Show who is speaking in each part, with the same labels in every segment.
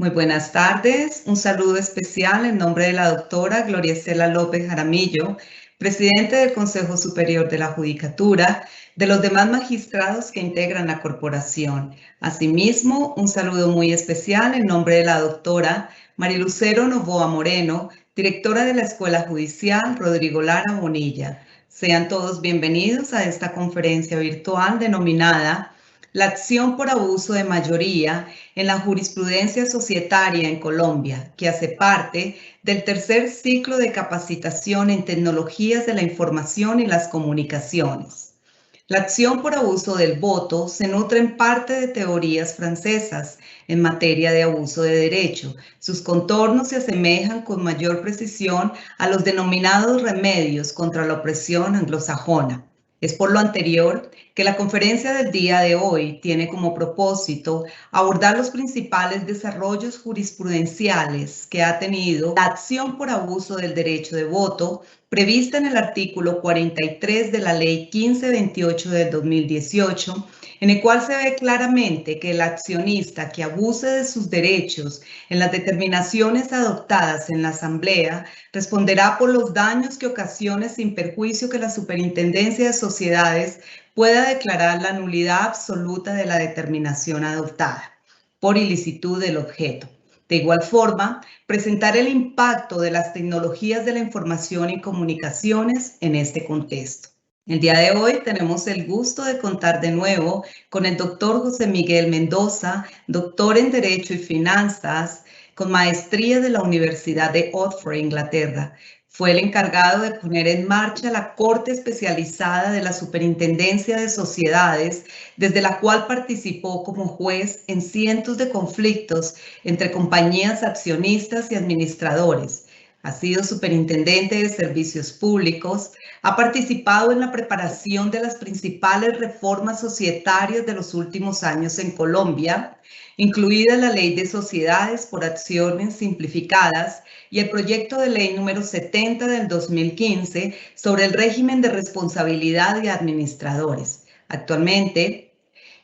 Speaker 1: Muy buenas tardes. Un saludo especial en nombre de la doctora Gloria Estela López Jaramillo, presidente del Consejo Superior de la Judicatura, de los demás magistrados que integran la corporación. Asimismo, un saludo muy especial en nombre de la doctora Marilucero Novoa Moreno, directora de la Escuela Judicial Rodrigo Lara Bonilla. Sean todos bienvenidos a esta conferencia virtual denominada La acción por abuso de mayoría en la jurisprudencia societaria en Colombia, que hace parte del tercer ciclo de capacitación en tecnologías de la información y las comunicaciones. La acción por abuso del voto se nutre en parte de teorías francesas en materia de abuso de derecho. Sus contornos se asemejan con mayor precisión a los denominados remedios contra la opresión anglosajona. Es por lo anterior que la conferencia del día de hoy tiene como propósito abordar los principales desarrollos jurisprudenciales que ha tenido la acción por abuso del derecho de voto prevista en el artículo 43 de la Ley 1528 del 2018, en el cual se ve claramente que el accionista que abuse de sus derechos en las determinaciones adoptadas en la Asamblea responderá por los daños que ocasione sin perjuicio que la Superintendencia de Sociedades pueda declarar la nulidad absoluta de la determinación adoptada por ilicitud del objeto. De igual forma, presentar el impacto de las tecnologías de la información y comunicaciones en este contexto. El día de hoy tenemos el gusto de contar de nuevo con el doctor José Miguel Mendoza, doctor en Derecho y Finanzas, con maestría de la Universidad de Oxford, Inglaterra. Fue el encargado de poner en marcha la Corte Especializada de la Superintendencia de Sociedades, desde la cual participó como juez en cientos de conflictos entre compañías accionistas y administradores. Ha sido superintendente de servicios públicos, ha participado en la preparación de las principales reformas societarias de los últimos años en Colombia, incluida la Ley de Sociedades por Acciones Simplificadas y el proyecto de ley número 70 del 2015 sobre el régimen de responsabilidad de administradores. Actualmente,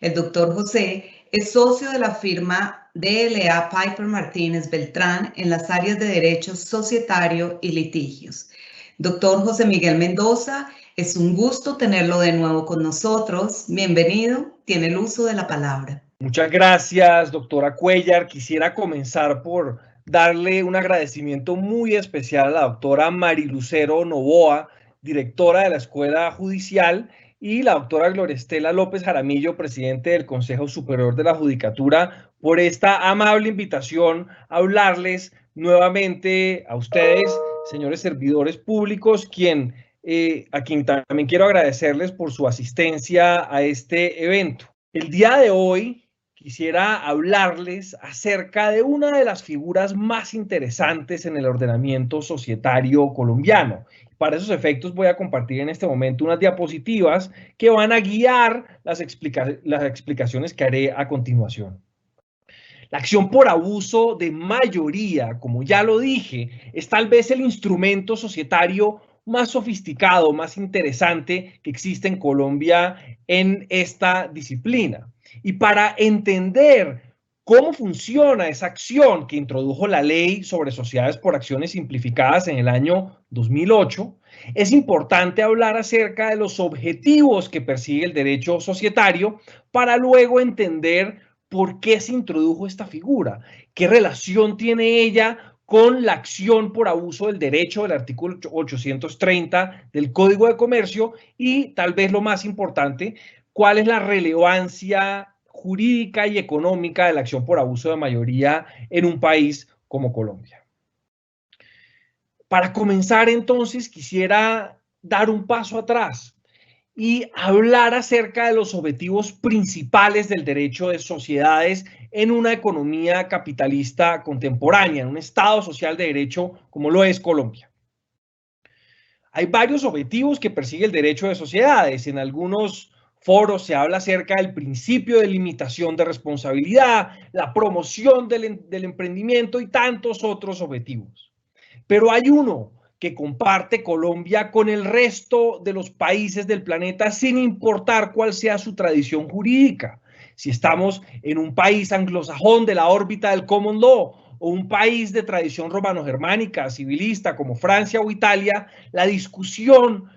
Speaker 1: el doctor José es socio de la firma DLA Piper Martínez Beltrán en las áreas de Derecho Societario y Litigios. Doctor José Miguel Mendoza, es un gusto tenerlo de nuevo con nosotros. Bienvenido, tiene el uso de la palabra.
Speaker 2: Muchas gracias, doctora Cuellar. Quisiera comenzar por darle un agradecimiento muy especial a la doctora Marilucero Novoa, directora de la Escuela Judicial, y la doctora Gloria Estela López Jaramillo, presidente del Consejo Superior de la Judicatura, por esta amable invitación a hablarles nuevamente a ustedes, señores servidores públicos, a quien también quiero agradecerles por su asistencia a este evento. El día de hoy quisiera hablarles acerca de una de las figuras más interesantes en el ordenamiento societario colombiano. Para esos efectos voy a compartir en este momento unas diapositivas que van a guiar las explicaciones que haré a continuación. La acción por abuso de mayoría, como ya lo dije, es tal vez el instrumento societario más sofisticado, más interesante que existe en Colombia en esta disciplina. Y para entender cómo funciona esa acción que introdujo la ley sobre sociedades por acciones simplificadas en el año 2008, es importante hablar acerca de los objetivos que persigue el derecho societario para luego entender por qué se introdujo esta figura, qué relación tiene ella con la acción por abuso del derecho del artículo 830 del Código de Comercio y, tal vez lo más importante, cuál es la relevancia jurídica y económica de la acción por abuso de mayoría en un país como Colombia. Para comenzar, entonces, quisiera dar un paso atrás y hablar acerca de los objetivos principales del derecho de sociedades en una economía capitalista contemporánea, en un Estado social de derecho como lo es Colombia. Hay varios objetivos que persigue el derecho de sociedades. En algunos foros se habla acerca del principio de limitación de responsabilidad, la promoción del emprendimiento y tantos otros objetivos. Pero hay uno que comparte Colombia con el resto de los países del planeta sin importar cuál sea su tradición jurídica. si estamos en un país anglosajón de la órbita del common law o un país de tradición romano-germánica, civilista como Francia o Italia, la discusión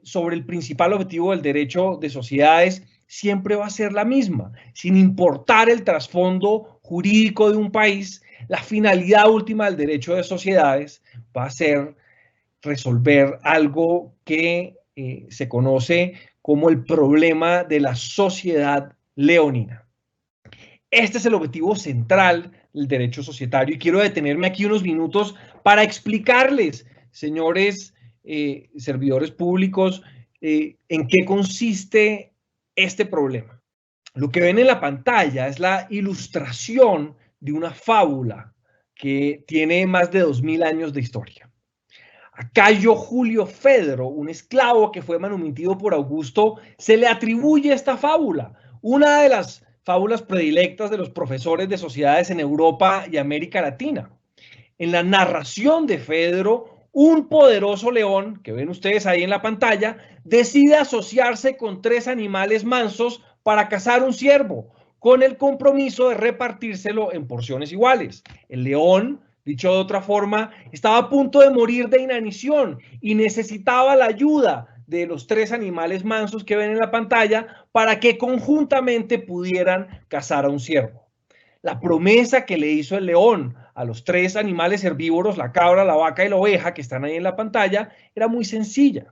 Speaker 2: sobre el principal objetivo del derecho de sociedades siempre va a ser la misma, sin importar el trasfondo jurídico de un país. La finalidad última del derecho de sociedades va a ser resolver algo que se conoce como el problema de la sociedad leonina. Este es el objetivo central del derecho societario y quiero detenerme aquí unos minutos para explicarles, señores servidores públicos, en qué consiste este problema. Lo que ven en la pantalla es la ilustración de una fábula que tiene más de 2000 años de historia. A Cayo Julio Fedro, un esclavo que fue manumitido por Augusto, se le atribuye esta fábula, una de las fábulas predilectas de los profesores de sociedades en Europa y América Latina. En la narración de Fedro, un poderoso león, que ven ustedes ahí en la pantalla, decide asociarse con 3 animales mansos para cazar un ciervo, con el compromiso de repartírselo en porciones iguales. El león, dicho de otra forma, estaba a punto de morir de inanición y necesitaba la ayuda de los 3 animales mansos que ven en la pantalla para que conjuntamente pudieran cazar a un ciervo. La promesa que le hizo el león a los 3 animales herbívoros, la cabra, la vaca y la oveja, que están ahí en la pantalla, era muy sencilla.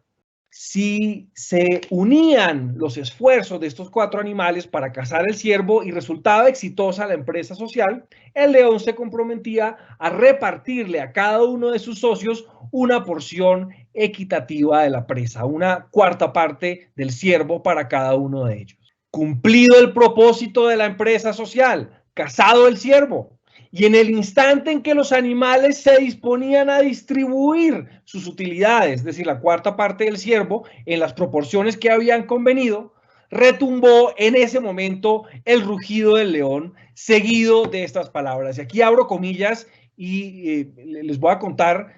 Speaker 2: Si se unían los esfuerzos de estos 4 animales para cazar el ciervo y resultaba exitosa la empresa social, el león se comprometía a repartirle a cada uno de sus socios una porción equitativa de la presa, una 1/4 parte del ciervo para cada uno de ellos. Cumplido el propósito de la empresa social, cazado el ciervo, y en el instante en que los animales se disponían a distribuir sus utilidades, es decir, la 1/4 parte del ciervo, en las proporciones que habían convenido, retumbó en ese momento el rugido del león, seguido de estas palabras. Y aquí abro comillas y les voy a contar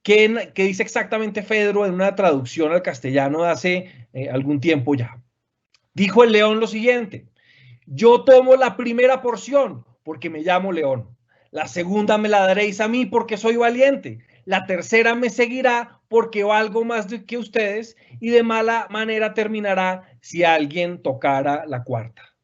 Speaker 2: qué dice exactamente Fedro en una traducción al castellano de hace algún tiempo ya. Dijo el león lo siguiente: yo tomo la primera porción porque me llamo León. La segunda me la daréis a mí porque soy valiente. La tercera me seguirá porque valgo más que ustedes y de mala manera terminará si alguien tocara la 4ª.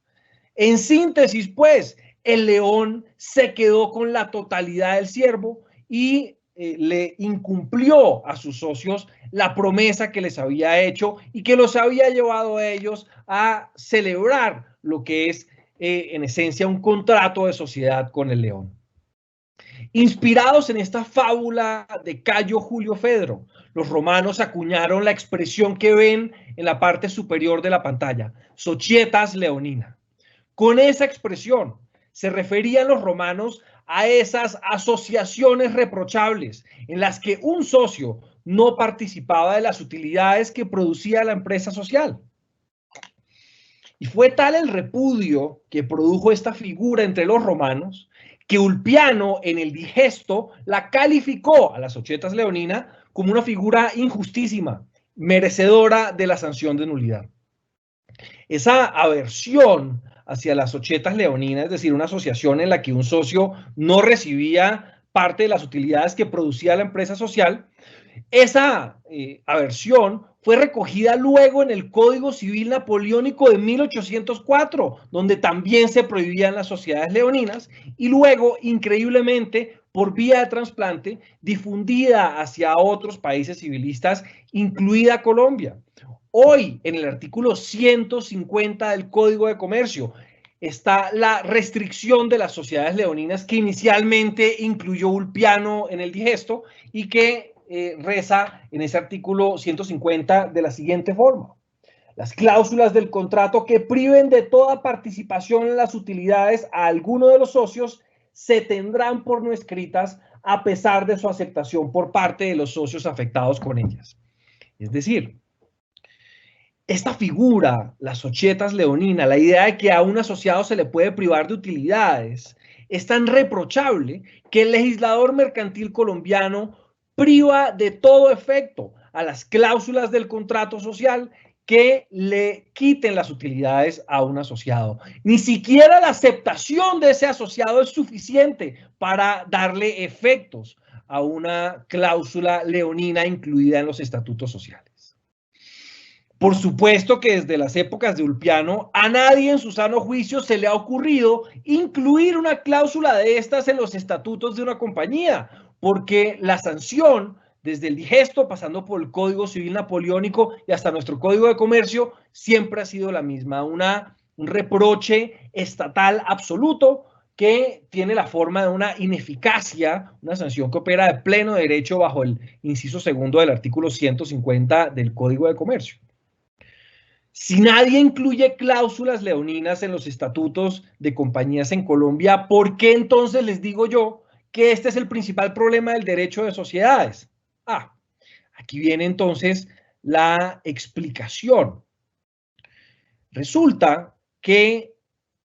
Speaker 2: En síntesis, pues, el león se quedó con la totalidad del ciervo y le incumplió a sus socios la promesa que les había hecho y que los había llevado a ellos a celebrar lo que es en esencia un contrato de sociedad con el león. Inspirados en esta fábula de Cayo Julio Fedro, los romanos acuñaron la expresión que ven en la parte superior de la pantalla, societas leonina. Con esa expresión se referían los romanos a esas asociaciones reprochables en las que un socio no participaba de las utilidades que producía la empresa social. Y fue tal el repudio que produjo esta figura entre los romanos que Ulpiano en el Digesto la calificó a las societas leonina como una figura injustísima, merecedora de la sanción de nulidad. Esa aversión hacia las societas leoninas, es decir, una asociación en la que un socio no recibía parte de las utilidades que producía la empresa social, esa aversión fue recogida luego en el Código Civil Napoleónico de 1804, donde también se prohibían las sociedades leoninas, y luego, increíblemente, por vía de trasplante, difundida hacia otros países civilistas, incluida Colombia. Hoy, en el artículo 150 del Código de Comercio, está la restricción de las sociedades leoninas que inicialmente incluyó Ulpiano en el Digesto y que reza en ese artículo 150 de la siguiente forma: las cláusulas del contrato que priven de toda participación en las utilidades a alguno de los socios se tendrán por no escritas a pesar de su aceptación por parte de los socios afectados con ellas. Es decir, esta figura, las societas leoninas, la idea de que a un asociado se le puede privar de utilidades, es tan reprochable que el legislador mercantil colombiano priva de todo efecto a las cláusulas del contrato social que le quiten las utilidades a un asociado. Ni siquiera la aceptación de ese asociado es suficiente para darle efectos a una cláusula leonina incluida en los estatutos sociales. Por supuesto que desde las épocas de Ulpiano a nadie en su sano juicio se le ha ocurrido incluir una cláusula de estas en los estatutos de una compañía, porque la sanción, desde el digesto, pasando por el Código Civil Napoleónico y hasta nuestro Código de Comercio, siempre ha sido la misma, un reproche estatal absoluto que tiene la forma de una ineficacia, una sanción que opera de pleno derecho bajo el inciso segundo del artículo 150 del Código de Comercio. Si nadie incluye cláusulas leoninas en los estatutos de compañías en Colombia, ¿por qué entonces les digo yo que este es el principal problema del derecho de sociedades? Aquí viene entonces la explicación. Resulta que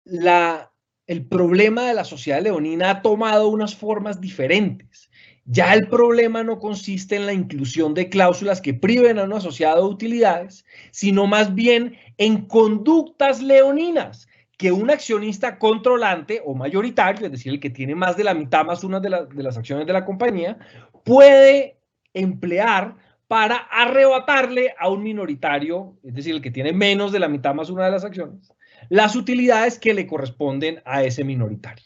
Speaker 2: el problema de la sociedad leonina ha tomado unas formas diferentes. Ya el problema no consiste en la inclusión de cláusulas que priven a un asociado de utilidades, sino más bien en conductas leoninas que un accionista controlante o mayoritario, es decir, el que tiene más de la mitad más una de las acciones de la compañía, puede emplear para arrebatarle a un minoritario, es decir, el que tiene menos de la mitad más una de las acciones, las utilidades que le corresponden a ese minoritario.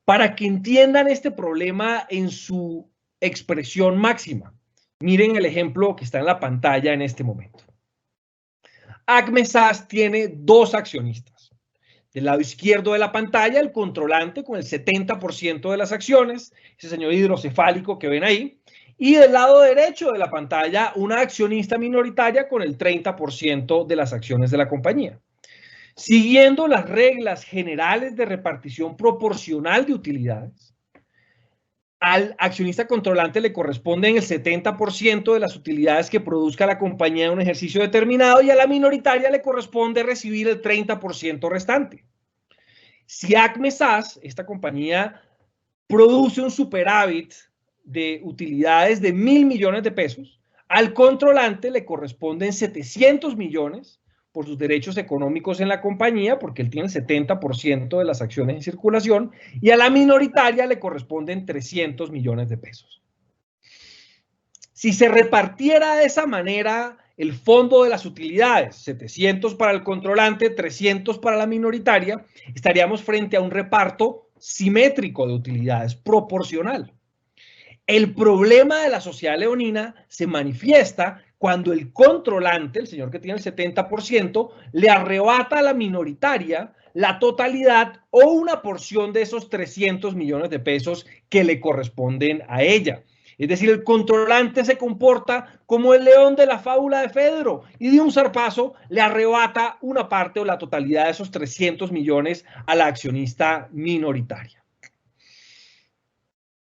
Speaker 2: Para que entiendan este problema en su expresión máxima, miren el ejemplo que está en la pantalla en este momento. Acme SAS tiene dos accionistas. Del lado izquierdo de la pantalla, el controlante con el 70% de las acciones, ese señor hidrocefálico que ven ahí, y del lado derecho de la pantalla, una accionista minoritaria con el 30% de las acciones de la compañía. Siguiendo las reglas generales de repartición proporcional de utilidades, al accionista controlante le corresponden el 70% de las utilidades que produzca la compañía en un ejercicio determinado y a la minoritaria le corresponde recibir el 30% restante. Si Acme SAS, esta compañía, produce un superávit de utilidades de 1.000 millones de pesos, al controlante le corresponden 700 millones por sus derechos económicos en la compañía, porque él tiene el 70% de las acciones en circulación, y a la minoritaria le corresponden 300 millones de pesos. Si se repartiera de esa manera el fondo de las utilidades, 700 para el controlante, 300 para la minoritaria, estaríamos frente a un reparto simétrico de utilidades, proporcional. El problema de la sociedad leonina se manifiesta cuando el controlante, el señor que tiene el 70%, le arrebata a la minoritaria la totalidad o una porción de esos 300 millones de pesos que le corresponden a ella. Es decir, el controlante se comporta como el león de la fábula de Fedro y de un zarpazo le arrebata una parte o la totalidad de esos 300 millones a la accionista minoritaria.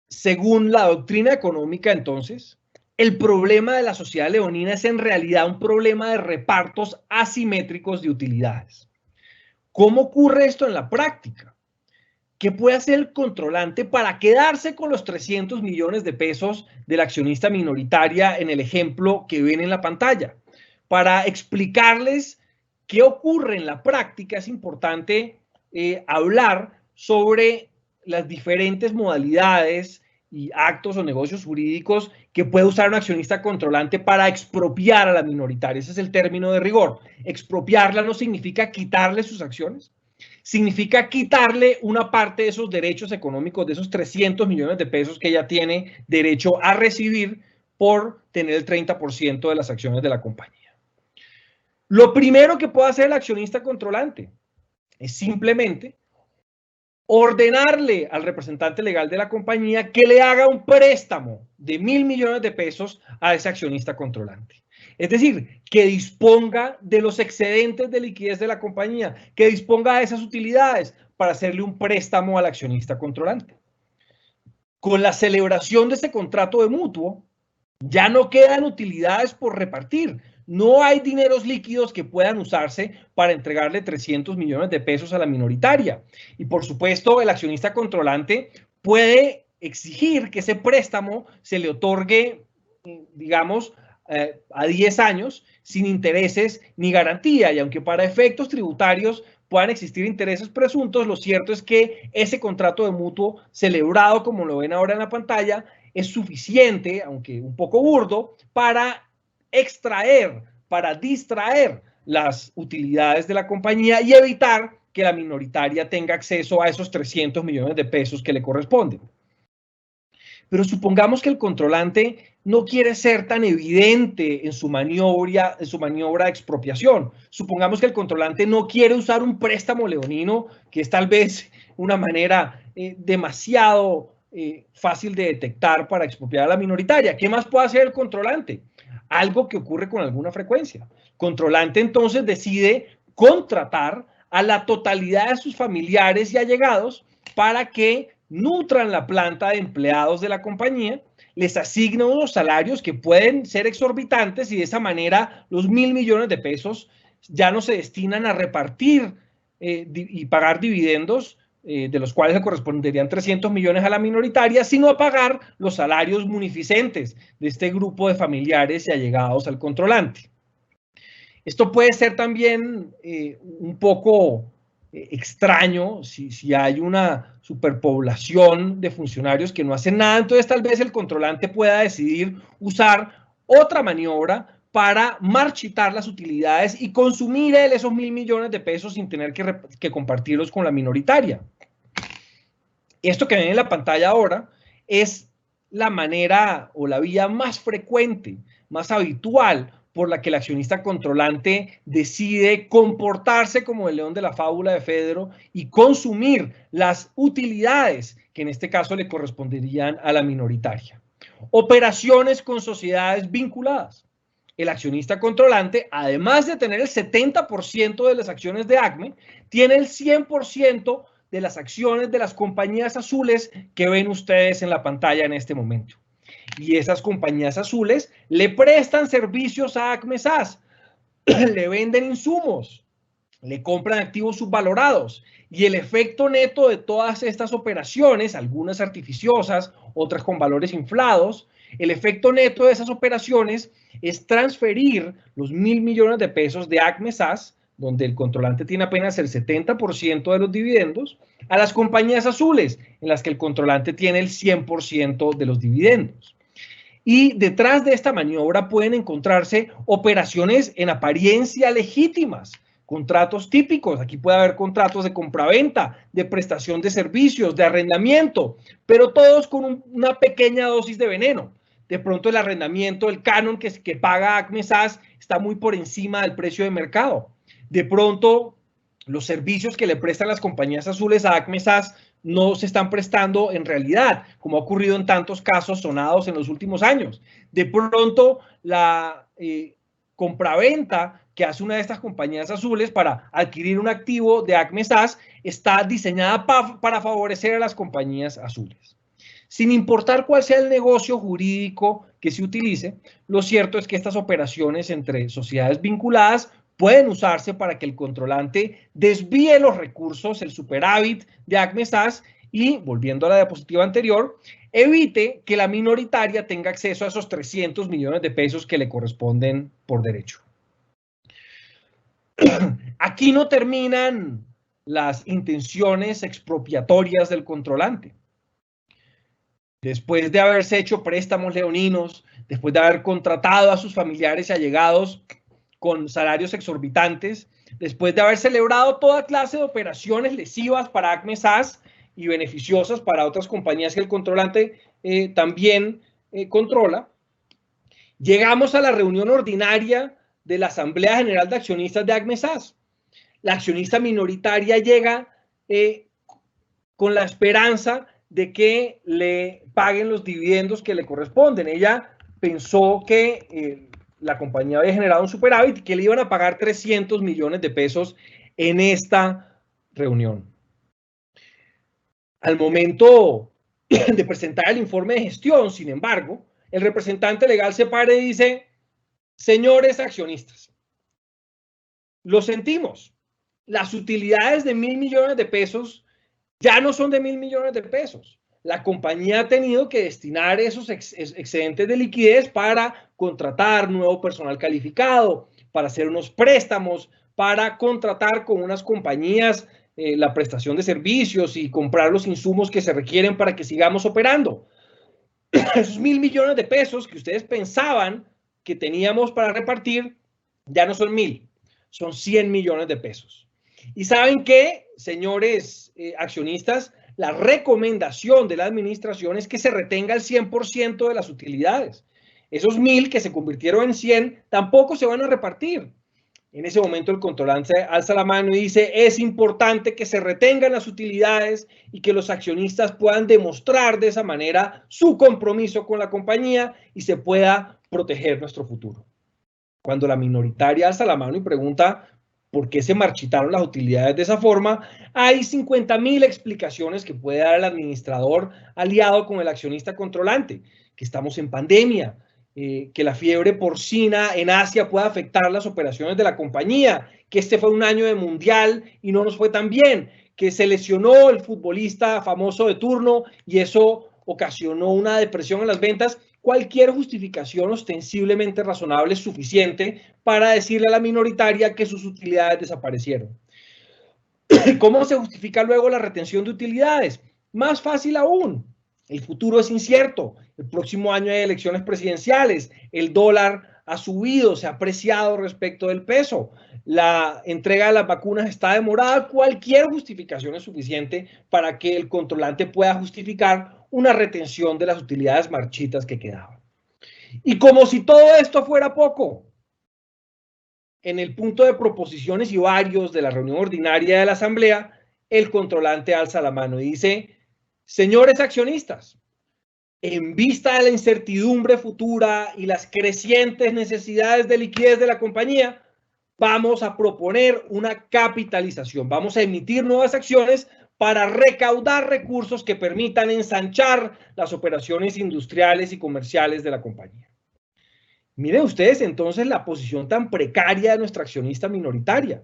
Speaker 2: Según la doctrina económica, entonces, el problema de la sociedad leonina es en realidad un problema de repartos asimétricos de utilidades. ¿Cómo ocurre esto en la práctica? ¿Qué puede hacer el controlante para quedarse con los 300 millones de pesos de la accionista minoritaria en el ejemplo que ven en la pantalla? Para explicarles qué ocurre en la práctica, es importante hablar sobre las diferentes modalidades y actos o negocios jurídicos que puede usar un accionista controlante para expropiar a la minoritaria. Ese es el término de rigor. Expropiarla no significa quitarle sus acciones, significa quitarle una parte de esos derechos económicos, de esos 300 millones de pesos que ella tiene derecho a recibir por tener el 30% de las acciones de la compañía. Lo primero que puede hacer el accionista controlante es simplemente ordenarle al representante legal de la compañía que le haga un préstamo de 1.000 millones de pesos a ese accionista controlante. Es decir, que disponga de los excedentes de liquidez de la compañía, que disponga de esas utilidades para hacerle un préstamo al accionista controlante. Con la celebración de ese contrato de mutuo, ya no quedan utilidades por repartir. No hay dineros líquidos que puedan usarse para entregarle 300 millones de pesos a la minoritaria. Y por supuesto, el accionista controlante puede exigir que ese préstamo se le otorgue, digamos, a 10 años sin intereses ni garantía. Y aunque para efectos tributarios puedan existir intereses presuntos, lo cierto es que ese contrato de mutuo celebrado, como lo ven ahora en la pantalla, es suficiente, aunque un poco burdo, para extraer, para distraer las utilidades de la compañía y evitar que la minoritaria tenga acceso a esos 300 millones de pesos que le corresponden. Pero supongamos que el controlante no quiere ser tan evidente en su maniobra de expropiación. Supongamos que el controlante no quiere usar un préstamo leonino, que es tal vez una manera demasiado fácil de detectar para expropiar a la minoritaria. ¿Qué más puede hacer el controlante? Algo que ocurre con alguna frecuencia. El controlante entonces decide contratar a la totalidad de sus familiares y allegados para que nutran la planta de empleados de la compañía, les asigna unos salarios que pueden ser exorbitantes y de esa manera los 1.000 millones de pesos ya no se destinan a repartir y pagar dividendos, de los cuales le corresponderían 300 millones a la minoritaria, sino a pagar los salarios munificentes de este grupo de familiares y allegados al controlante. Esto puede ser también un poco extraño si hay una superpoblación de funcionarios que no hacen nada, entonces tal vez el controlante pueda decidir usar otra maniobra para marchitar las utilidades y consumir él esos 1.000 millones de pesos sin tener que compartirlos con la minoritaria. Esto que ven en la pantalla ahora es la manera o la vía más frecuente, más habitual por la que el accionista controlante decide comportarse como el león de la fábula de Fedro y consumir las utilidades que en este caso le corresponderían a la minoritaria. Operaciones con sociedades vinculadas. El accionista controlante, además de tener el 70% de las acciones de ACME, tiene el 100% de las acciones de las compañías azules que ven ustedes en la pantalla en este momento. Y esas compañías azules le prestan servicios a ACME SAS, le venden insumos, le compran activos subvalorados y el efecto neto de todas estas operaciones, algunas artificiosas, otras con valores inflados, el efecto neto de esas operaciones es transferir los 1.000 millones de pesos de ACME SAS, donde el controlante tiene apenas el 70% de los dividendos, a las compañías azules, en las que el controlante tiene el 100% de los dividendos. Y detrás de esta maniobra pueden encontrarse operaciones en apariencia legítimas, contratos típicos. Aquí puede haber contratos de compraventa, de prestación de servicios, de arrendamiento, pero todos con una pequeña dosis de veneno. De pronto el arrendamiento, el canon que paga ACME SAS está muy por encima del precio de mercado. De pronto los servicios que le prestan las compañías azules a ACME SAS no se están prestando en realidad, como ha ocurrido en tantos casos sonados en los últimos años. De pronto, la compraventa que hace una de estas compañías azules para adquirir un activo de ACME SAS está diseñada para favorecer a las compañías azules. Sin importar cuál sea el negocio jurídico que se utilice, lo cierto es que estas operaciones entre sociedades vinculadas pueden usarse para que el controlante desvíe los recursos, el superávit de ACME SAS y, volviendo a la diapositiva anterior, evite que la minoritaria tenga acceso a esos 300 millones de pesos que le corresponden por derecho. Aquí no terminan las intenciones expropiatorias del controlante. Después de haberse hecho préstamos leoninos, después de haber contratado a sus familiares y allegados con salarios exorbitantes, después de haber celebrado toda clase de operaciones lesivas para ACME SAS y beneficiosas para otras compañías que el controlante también controla, llegamos a la reunión ordinaria de la Asamblea General de Accionistas de ACME SAS. La accionista minoritaria llega con la esperanza de que le paguen los dividendos que le corresponden. Ella pensó que la compañía había generado un superávit y que le iban a pagar 300 millones de pesos en esta reunión. Al momento de presentar el informe de gestión, sin embargo, el representante legal se para y dice: señores accionistas, lo sentimos, las utilidades de 1.000 millones de pesos ya no son de 1.000 millones de pesos. la compañía ha tenido que destinar esos excedentes de liquidez para contratar nuevo personal calificado, para hacer unos préstamos, para contratar con unas compañías la prestación de servicios y comprar los insumos que se requieren para que sigamos operando. Esos 1.000 millones de pesos que ustedes pensaban que teníamos para repartir, ya no son 1.000, son 100 millones de pesos. Y ¿saben qué, señores accionistas? La recomendación de la administración es que se retenga el 100% de las utilidades. Esos 1.000 que se convirtieron en 100 tampoco se van a repartir. En ese momento el controlante alza la mano y dice, es importante que se retengan las utilidades y que los accionistas puedan demostrar de esa manera su compromiso con la compañía y se pueda proteger nuestro futuro. Cuando la minoritaria alza la mano y pregunta por qué se marchitaron las utilidades de esa forma, hay 50.000 explicaciones que puede dar el administrador aliado con el accionista controlante, que estamos en pandemia, que la fiebre porcina en Asia puede afectar las operaciones de la compañía, que este fue un año de mundial y no nos fue tan bien, que se lesionó el futbolista famoso de turno y eso ocasionó una depresión en las ventas. Cualquier justificación ostensiblemente razonable es suficiente para decirle a la minoritaria que sus utilidades desaparecieron. ¿Cómo se justifica luego la retención de utilidades? Más fácil aún. El futuro es incierto. El próximo año hay elecciones presidenciales. El dólar ha subido, se ha apreciado respecto del peso. La entrega de las vacunas está demorada. Cualquier justificación es suficiente para que el controlante pueda justificar una retención de las utilidades marchitas que quedaban. Y como si todo esto fuera poco, en el punto de proposiciones y varios de la reunión ordinaria de la Asamblea, el controlante alza la mano y dice, señores accionistas, en vista de la incertidumbre futura y las crecientes necesidades de liquidez de la compañía, vamos a proponer una capitalización. Vamos a emitir nuevas acciones para recaudar recursos que permitan ensanchar las operaciones industriales y comerciales de la compañía. Miren ustedes entonces la posición tan precaria de nuestra accionista minoritaria.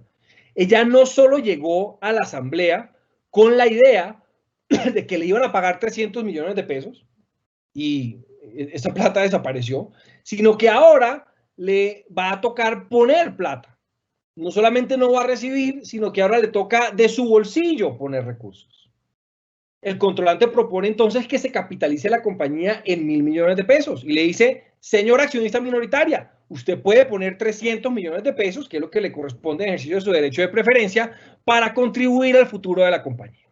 Speaker 2: Ella no solo llegó a la asamblea con la idea de que le iban a pagar 300 millones de pesos y esa plata desapareció, sino que ahora le va a tocar poner plata. No solamente no va a recibir, sino que ahora le toca de su bolsillo poner recursos. El controlante propone entonces que se capitalice la compañía en 1.000 millones de pesos y le dice, señora accionista minoritaria, usted puede poner 300 millones de pesos, que es lo que le corresponde en ejercicio de su derecho de preferencia, para contribuir al futuro de la compañía.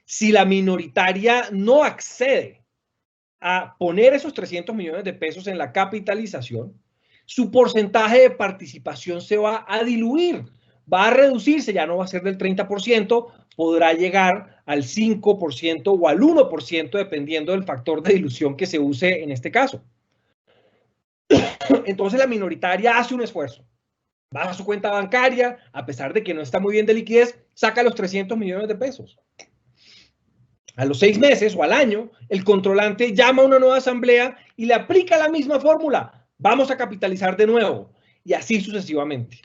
Speaker 2: Si la minoritaria no accede a poner esos 300 millones de pesos en la capitalización, su porcentaje de participación se va a diluir, va a reducirse, ya no va a ser del 30%, podrá llegar al 5% o al 1%, dependiendo del factor de dilución que se use en este caso. Entonces la minoritaria hace un esfuerzo, va a su cuenta bancaria, a pesar de que no está muy bien de liquidez, saca los 300 millones de pesos. A los 6 meses o al año, el controlante llama a una nueva asamblea y le aplica la misma fórmula. Vamos a capitalizar de nuevo y así sucesivamente.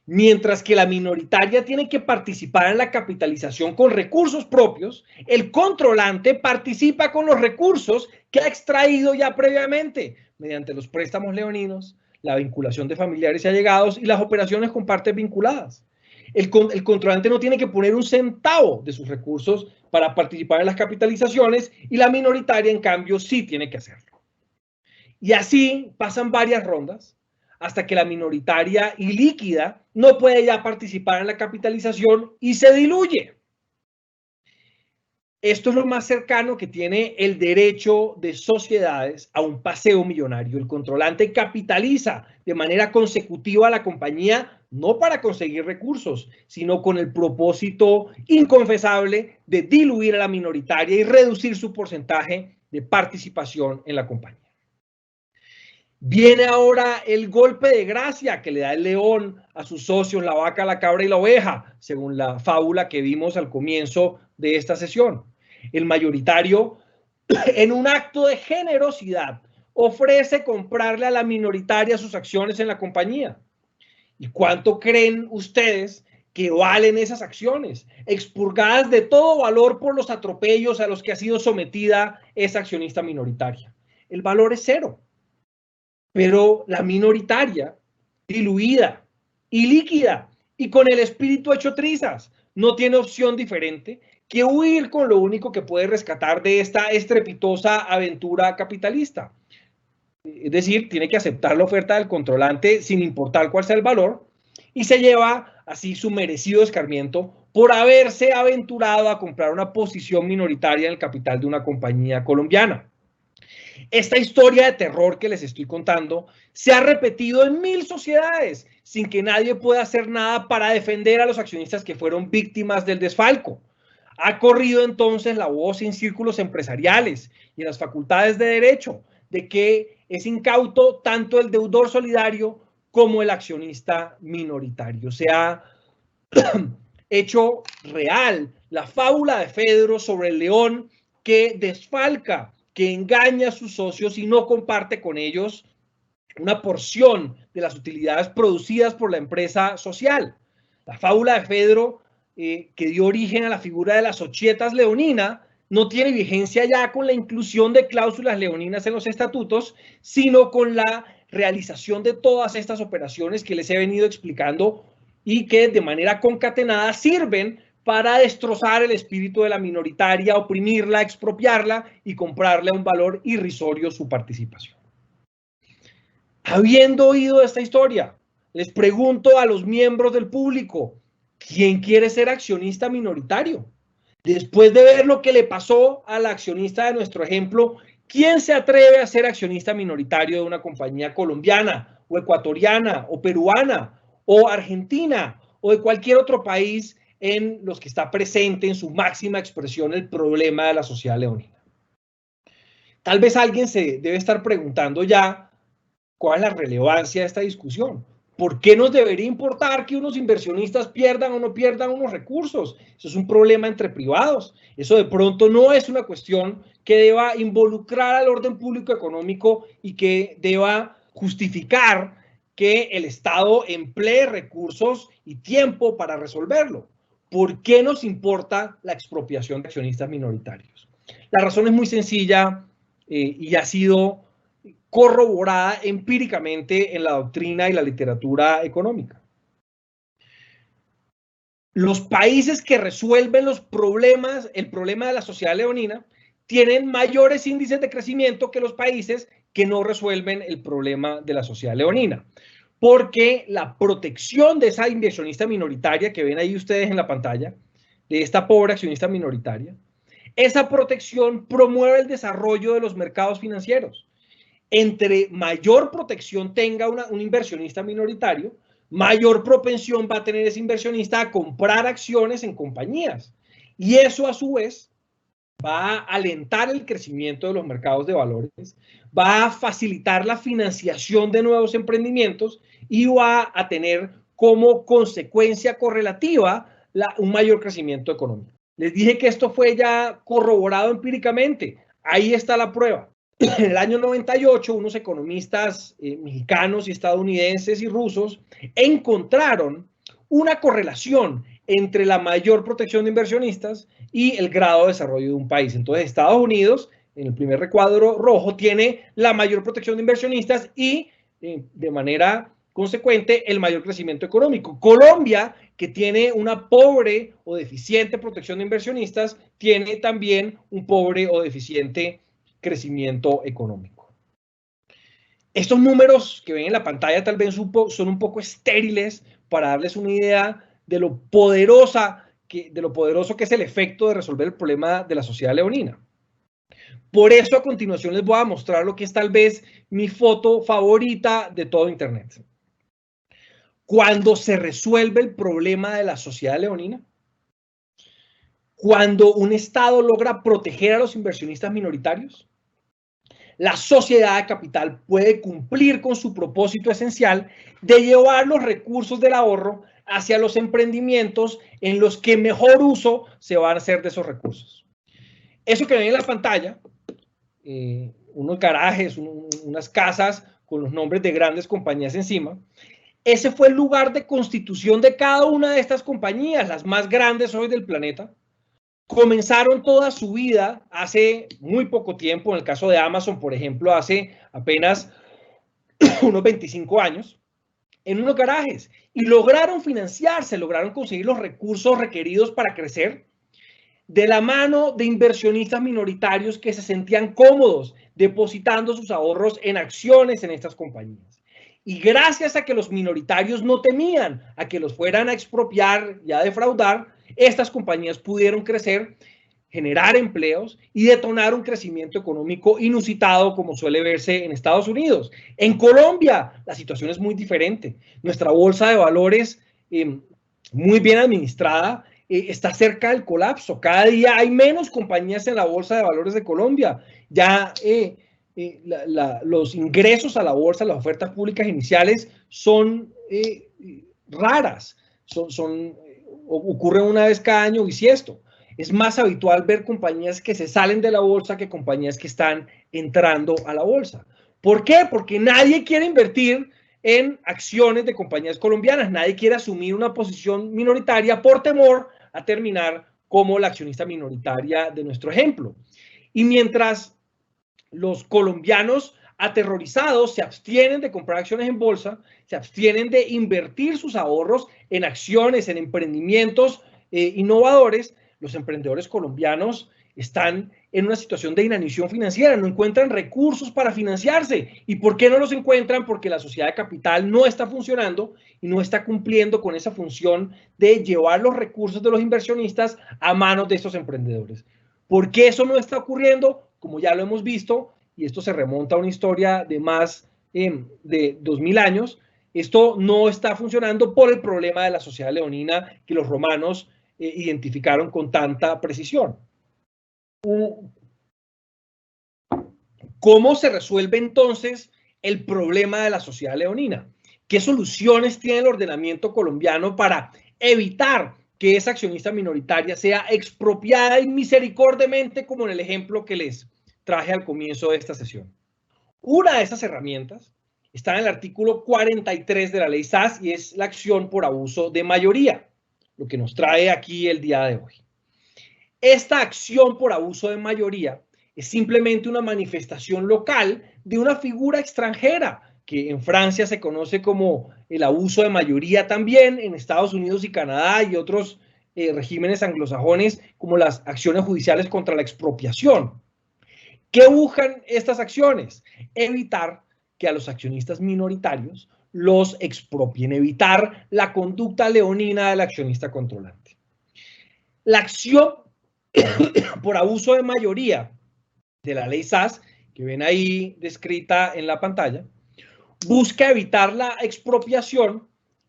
Speaker 2: Mientras que la minoritaria tiene que participar en la capitalización con recursos propios, el controlante participa con los recursos que ha extraído ya previamente mediante los préstamos leoninos, la vinculación de familiares y allegados y las operaciones con partes vinculadas. El controlante no tiene que poner un centavo de sus recursos para participar en las capitalizaciones y la minoritaria, en cambio, sí tiene que hacerlo. Y así pasan varias rondas hasta que la minoritaria y líquida no puede ya participar en la capitalización y se diluye. Esto es lo más cercano que tiene el derecho de sociedades a un paseo millonario. El controlante capitaliza de manera consecutiva a la compañía no para conseguir recursos, sino con el propósito inconfesable de diluir a la minoritaria y reducir su porcentaje de participación en la compañía. Viene ahora el golpe de gracia que le da el león a sus socios, la vaca, la cabra y la oveja, según la fábula que vimos al comienzo de esta sesión. El mayoritario, en un acto de generosidad, ofrece comprarle a la minoritaria sus acciones en la compañía. ¿Y cuánto creen ustedes que valen esas acciones, expurgadas de todo valor por los atropellos a los que ha sido sometida esa accionista minoritaria. El valor es cero, pero la minoritaria, diluida y líquida y con el espíritu hecho trizas, no tiene opción diferente que huir con lo único que puede rescatar de esta estrepitosa aventura capitalista. Es decir, tiene que aceptar la oferta del controlante sin importar cuál sea el valor y se lleva así su merecido escarmiento por haberse aventurado a comprar una posición minoritaria en el capital de una compañía colombiana. Esta historia de terror que les estoy contando se ha repetido en 1000 sociedades sin que nadie pueda hacer nada para defender a los accionistas que fueron víctimas del desfalco. Ha corrido entonces la voz en círculos empresariales y en las facultades de derecho de que es incauto tanto el deudor solidario como el accionista minoritario. Se ha hecho real la fábula de Fedro sobre el león que desfalca, que engaña a sus socios y no comparte con ellos una porción de las utilidades producidas por la empresa social. La fábula de Fedro, que dio origen a la figura de las ochietas leonina, no tiene vigencia ya con la inclusión de cláusulas leoninas en los estatutos, sino con la realización de todas estas operaciones que les he venido explicando y que de manera concatenada sirven para destrozar el espíritu de la minoritaria, oprimirla, expropiarla y comprarle a un valor irrisorio su participación. Habiendo oído esta historia, les pregunto a los miembros del público, ¿quién quiere ser accionista minoritario? Después de ver lo que le pasó al accionista de nuestro ejemplo, ¿quién se atreve a ser accionista minoritario de una compañía colombiana o ecuatoriana o peruana o argentina o de cualquier otro país en los que está presente en su máxima expresión el problema de la sociedad leonina? Tal vez alguien se debe estar preguntando ya cuál es la relevancia de esta discusión. ¿Por qué nos debería importar que unos inversionistas pierdan o no pierdan unos recursos? Eso es un problema entre privados. Eso de pronto no es una cuestión que deba involucrar al orden público económico y que deba justificar que el Estado emplee recursos y tiempo para resolverlo. ¿Por qué nos importa la expropiación de accionistas minoritarios? La razón es muy sencilla y ha sido corroborada empíricamente en la doctrina y la literatura económica. Los países que resuelven los problemas, el problema de la sociedad leonina, tienen mayores índices de crecimiento que los países que no resuelven el problema de la sociedad leonina. Porque la protección de esa inversionista minoritaria que ven ahí ustedes en la pantalla, de esta pobre accionista minoritaria, esa protección promueve el desarrollo de los mercados financieros. Entre mayor protección tenga un inversionista minoritario, mayor propensión va a tener ese inversionista a comprar acciones en compañías. Y eso a su vez va a alentar el crecimiento de los mercados de valores, va a facilitar la financiación de nuevos emprendimientos y va a tener como consecuencia correlativa un mayor crecimiento económico. Les dije que esto fue ya corroborado empíricamente. Ahí está la prueba. En el año 98, unos economistas mexicanos y estadounidenses y rusos encontraron una correlación entre la mayor protección de inversionistas y el grado de desarrollo de un país. Entonces, Estados Unidos, en el primer recuadro rojo, tiene la mayor protección de inversionistas y, de manera consecuente, el mayor crecimiento económico. Colombia, que tiene una pobre o deficiente protección de inversionistas, tiene también un pobre o deficiente crecimiento económico. Estos números que ven en la pantalla tal vez son un poco estériles para darles una idea de lo poderoso que es el efecto de resolver el problema de la sociedad leonina. Por eso a continuación les voy a mostrar lo que es tal vez mi foto favorita de todo Internet. Cuando se resuelve el problema de la sociedad leonina, cuando un Estado logra proteger a los inversionistas minoritarios, la sociedad de capital puede cumplir con su propósito esencial de llevar los recursos del ahorro hacia los emprendimientos en los que mejor uso se van a hacer de esos recursos. Eso que ven en la pantalla, unos garajes, unas casas con los nombres de grandes compañías encima, ese fue el lugar de constitución de cada una de estas compañías, las más grandes hoy del planeta. Comenzaron toda su vida hace muy poco tiempo, en el caso de Amazon, por ejemplo, hace apenas unos 25 años, en unos garajes, y lograron financiarse, lograron conseguir los recursos requeridos para crecer de la mano de inversionistas minoritarios que se sentían cómodos depositando sus ahorros en acciones en estas compañías. Y gracias a que los minoritarios no temían a que los fueran a expropiar y a defraudar, estas compañías pudieron crecer, generar empleos y detonar un crecimiento económico inusitado como suele verse en Estados Unidos. En Colombia la situación es muy diferente. Nuestra bolsa de valores, muy bien administrada, está cerca del colapso. Cada día hay menos compañías en la bolsa de valores de Colombia. Ya los ingresos a la bolsa, las ofertas públicas iniciales son raras. Ocurre una vez cada año bisiesto. Es más habitual ver compañías que se salen de la bolsa que compañías que están entrando a la bolsa. ¿Por qué? Porque nadie quiere invertir en acciones de compañías colombianas. Nadie quiere asumir una posición minoritaria por temor a terminar como la accionista minoritaria de nuestro ejemplo. Y mientras los colombianos aterrorizados se abstienen de comprar acciones en bolsa, se abstienen de invertir sus ahorros en acciones, en emprendimientos innovadores, los emprendedores colombianos están en una situación de inanición financiera, no encuentran recursos para financiarse. ¿Y por qué no los encuentran? Porque la sociedad de capital no está funcionando y no está cumpliendo con esa función de llevar los recursos de los inversionistas a manos de estos emprendedores. ¿Por qué eso no está ocurriendo? Como ya lo hemos visto, y esto se remonta a una historia de más de 2000 años, esto no está funcionando por el problema de la sociedad leonina que los romanos identificaron con tanta precisión. ¿Cómo se resuelve entonces el problema de la sociedad leonina? ¿Qué soluciones tiene el ordenamiento colombiano para evitar que esa accionista minoritaria sea expropiada inmisericordiamente, como en el ejemplo que les traje al comienzo de esta sesión? Una de esas herramientas está en el artículo 43 de la ley SAS y es la acción por abuso de mayoría, lo que nos trae aquí el día de hoy. Esta acción por abuso de mayoría es simplemente una manifestación local de una figura extranjera que en Francia se conoce como el abuso de mayoría también, en Estados Unidos y Canadá y otros regímenes anglosajones como las acciones judiciales contra la expropiación. ¿Qué buscan estas acciones? Evitar que a los accionistas minoritarios los expropien, evitar la conducta leonina del accionista controlante. La acción por abuso de mayoría de la ley SAS, que ven ahí descrita en la pantalla, busca evitar la expropiación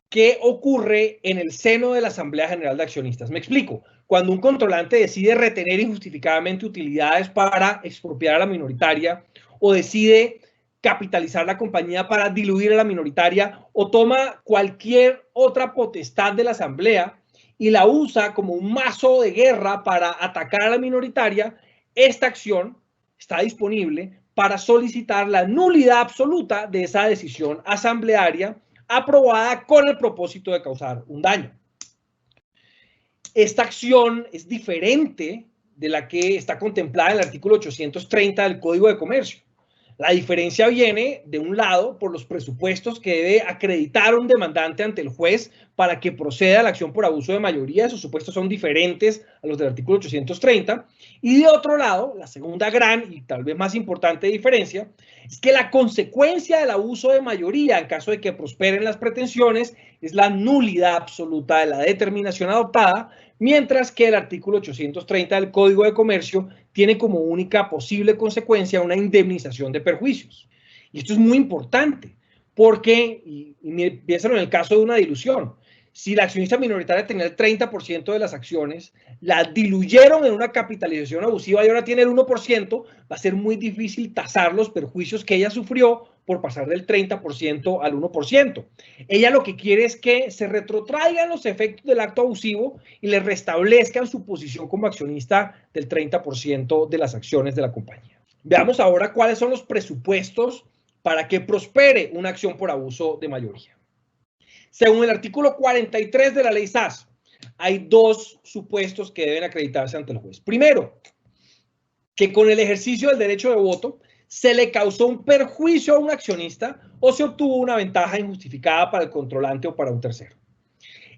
Speaker 2: que ocurre en el seno de la Asamblea General de Accionistas. Me explico. Cuando un controlante decide retener injustificadamente utilidades para expropiar a la minoritaria o decide capitalizar la compañía para diluir a la minoritaria o toma cualquier otra potestad de la Asamblea y la usa como un mazo de guerra para atacar a la minoritaria, esta acción está disponible para solicitar la nulidad absoluta de esa decisión asamblearia aprobada con el propósito de causar un daño. Esta acción es diferente de la que está contemplada en el artículo 830 del Código de Comercio. La diferencia viene, de un lado, por los presupuestos que debe acreditar un demandante ante el juez para que proceda a la acción por abuso de mayoría. Esos supuestos son diferentes a los del artículo 830. Y de otro lado, la segunda gran y tal vez más importante diferencia es que la consecuencia del abuso de mayoría, en caso de que prosperen las pretensiones, es la nulidad absoluta de la determinación adoptada, mientras que el artículo 830 del Código de Comercio tiene como única posible consecuencia una indemnización de perjuicios. Y esto es muy importante porque, y piénsalo en el caso de una dilución, si la accionista minoritaria tenía el 30% de las acciones, la diluyeron en una capitalización abusiva y ahora tiene el 1%, va a ser muy difícil tasar los perjuicios que ella sufrió por pasar del 30% al 1%. Ella lo que quiere es que se retrotraigan los efectos del acto abusivo y le restablezcan su posición como accionista del 30% de las acciones de la compañía. Veamos ahora cuáles son los presupuestos para que prospere una acción por abuso de mayoría. Según el artículo 43 de la ley SAS, hay dos supuestos que deben acreditarse ante el juez. Primero, que con el ejercicio del derecho de voto se le causó un perjuicio a un accionista o se obtuvo una ventaja injustificada para el controlante o para un tercero.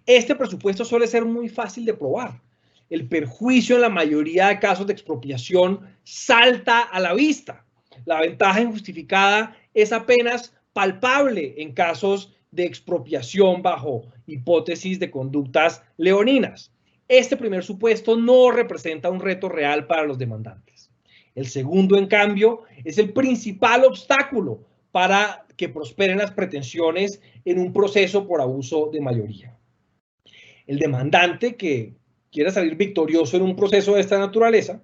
Speaker 2: Este presupuesto suele ser muy fácil de probar. El perjuicio en la mayoría de casos de expropiación salta a la vista. La ventaja injustificada es apenas palpable en casos de expropiación bajo hipótesis de conductas leoninas. Este primer supuesto no representa un reto real para los demandantes. El segundo, en cambio, es el principal obstáculo para que prosperen las pretensiones en un proceso por abuso de mayoría. El demandante que quiera salir victorioso en un proceso de esta naturaleza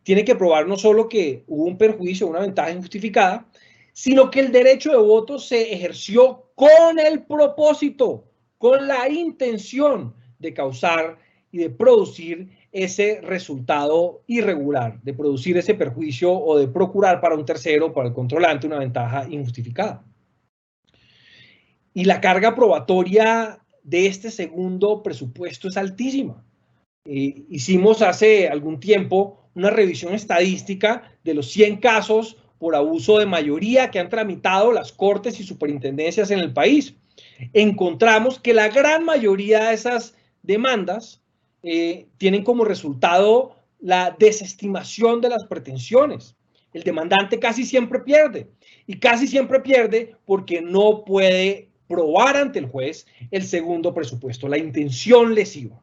Speaker 2: tiene que probar no solo que hubo un perjuicio, una ventaja injustificada, sino que el derecho de voto se ejerció con el propósito, con la intención de causar y de producir ese resultado irregular, de producir ese perjuicio o de procurar para un tercero, para el controlante, una ventaja injustificada. Y la carga probatoria de este segundo presupuesto es altísima. Hicimos hace algún tiempo una revisión estadística de los 100 casos por abuso de mayoría que han tramitado las cortes y superintendencias en el país. Encontramos que la gran mayoría de esas demandas tienen como resultado la desestimación de las pretensiones. El demandante casi siempre pierde, y casi siempre pierde porque no puede probar ante el juez el segundo presupuesto, la intención lesiva.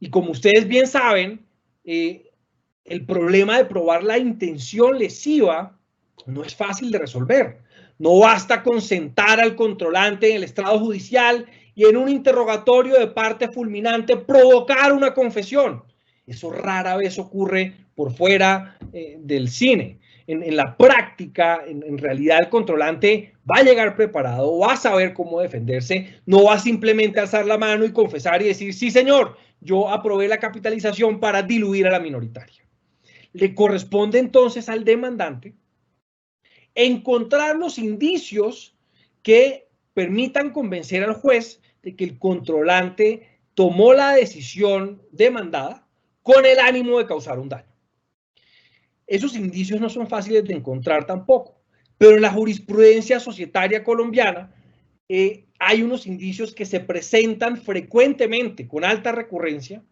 Speaker 2: Y como ustedes bien saben, el problema de probar la intención lesiva no es fácil de resolver. No basta con sentar al controlante en el estrado judicial y en un interrogatorio de parte fulminante provocar una confesión. Eso rara vez ocurre por fuera del cine. En la práctica, en realidad el controlante va a llegar preparado, va a saber cómo defenderse, no va simplemente a alzar la mano y confesar y decir, sí señor, yo aprobé la capitalización para diluir a la minoritaria. Le corresponde entonces al demandante encontrar los indicios que permitan convencer al juez de que el controlante tomó la decisión demandada con el ánimo de causar un daño. Esos indicios no son fáciles de encontrar tampoco, pero en la jurisprudencia societaria colombiana hay unos indicios que se presentan frecuentemente, con alta recurrencia,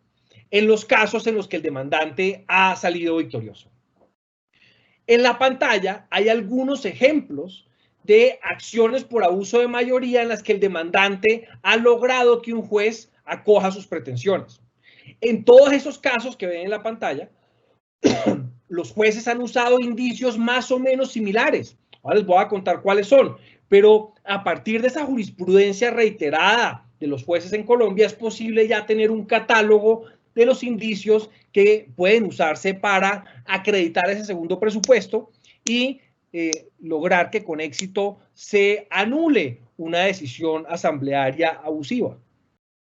Speaker 2: en los casos en los que el demandante ha salido victorioso. En la pantalla hay algunos ejemplos de acciones por abuso de mayoría en las que el demandante ha logrado que un juez acoja sus pretensiones. En todos esos casos que ven en la pantalla, los jueces han usado indicios más o menos similares. Ahora les voy a contar cuáles son, pero a partir de esa jurisprudencia reiterada de los jueces en Colombia es posible ya tener un catálogo de los indicios que pueden usarse para acreditar ese segundo presupuesto y lograr que con éxito se anule una decisión asamblearia abusiva.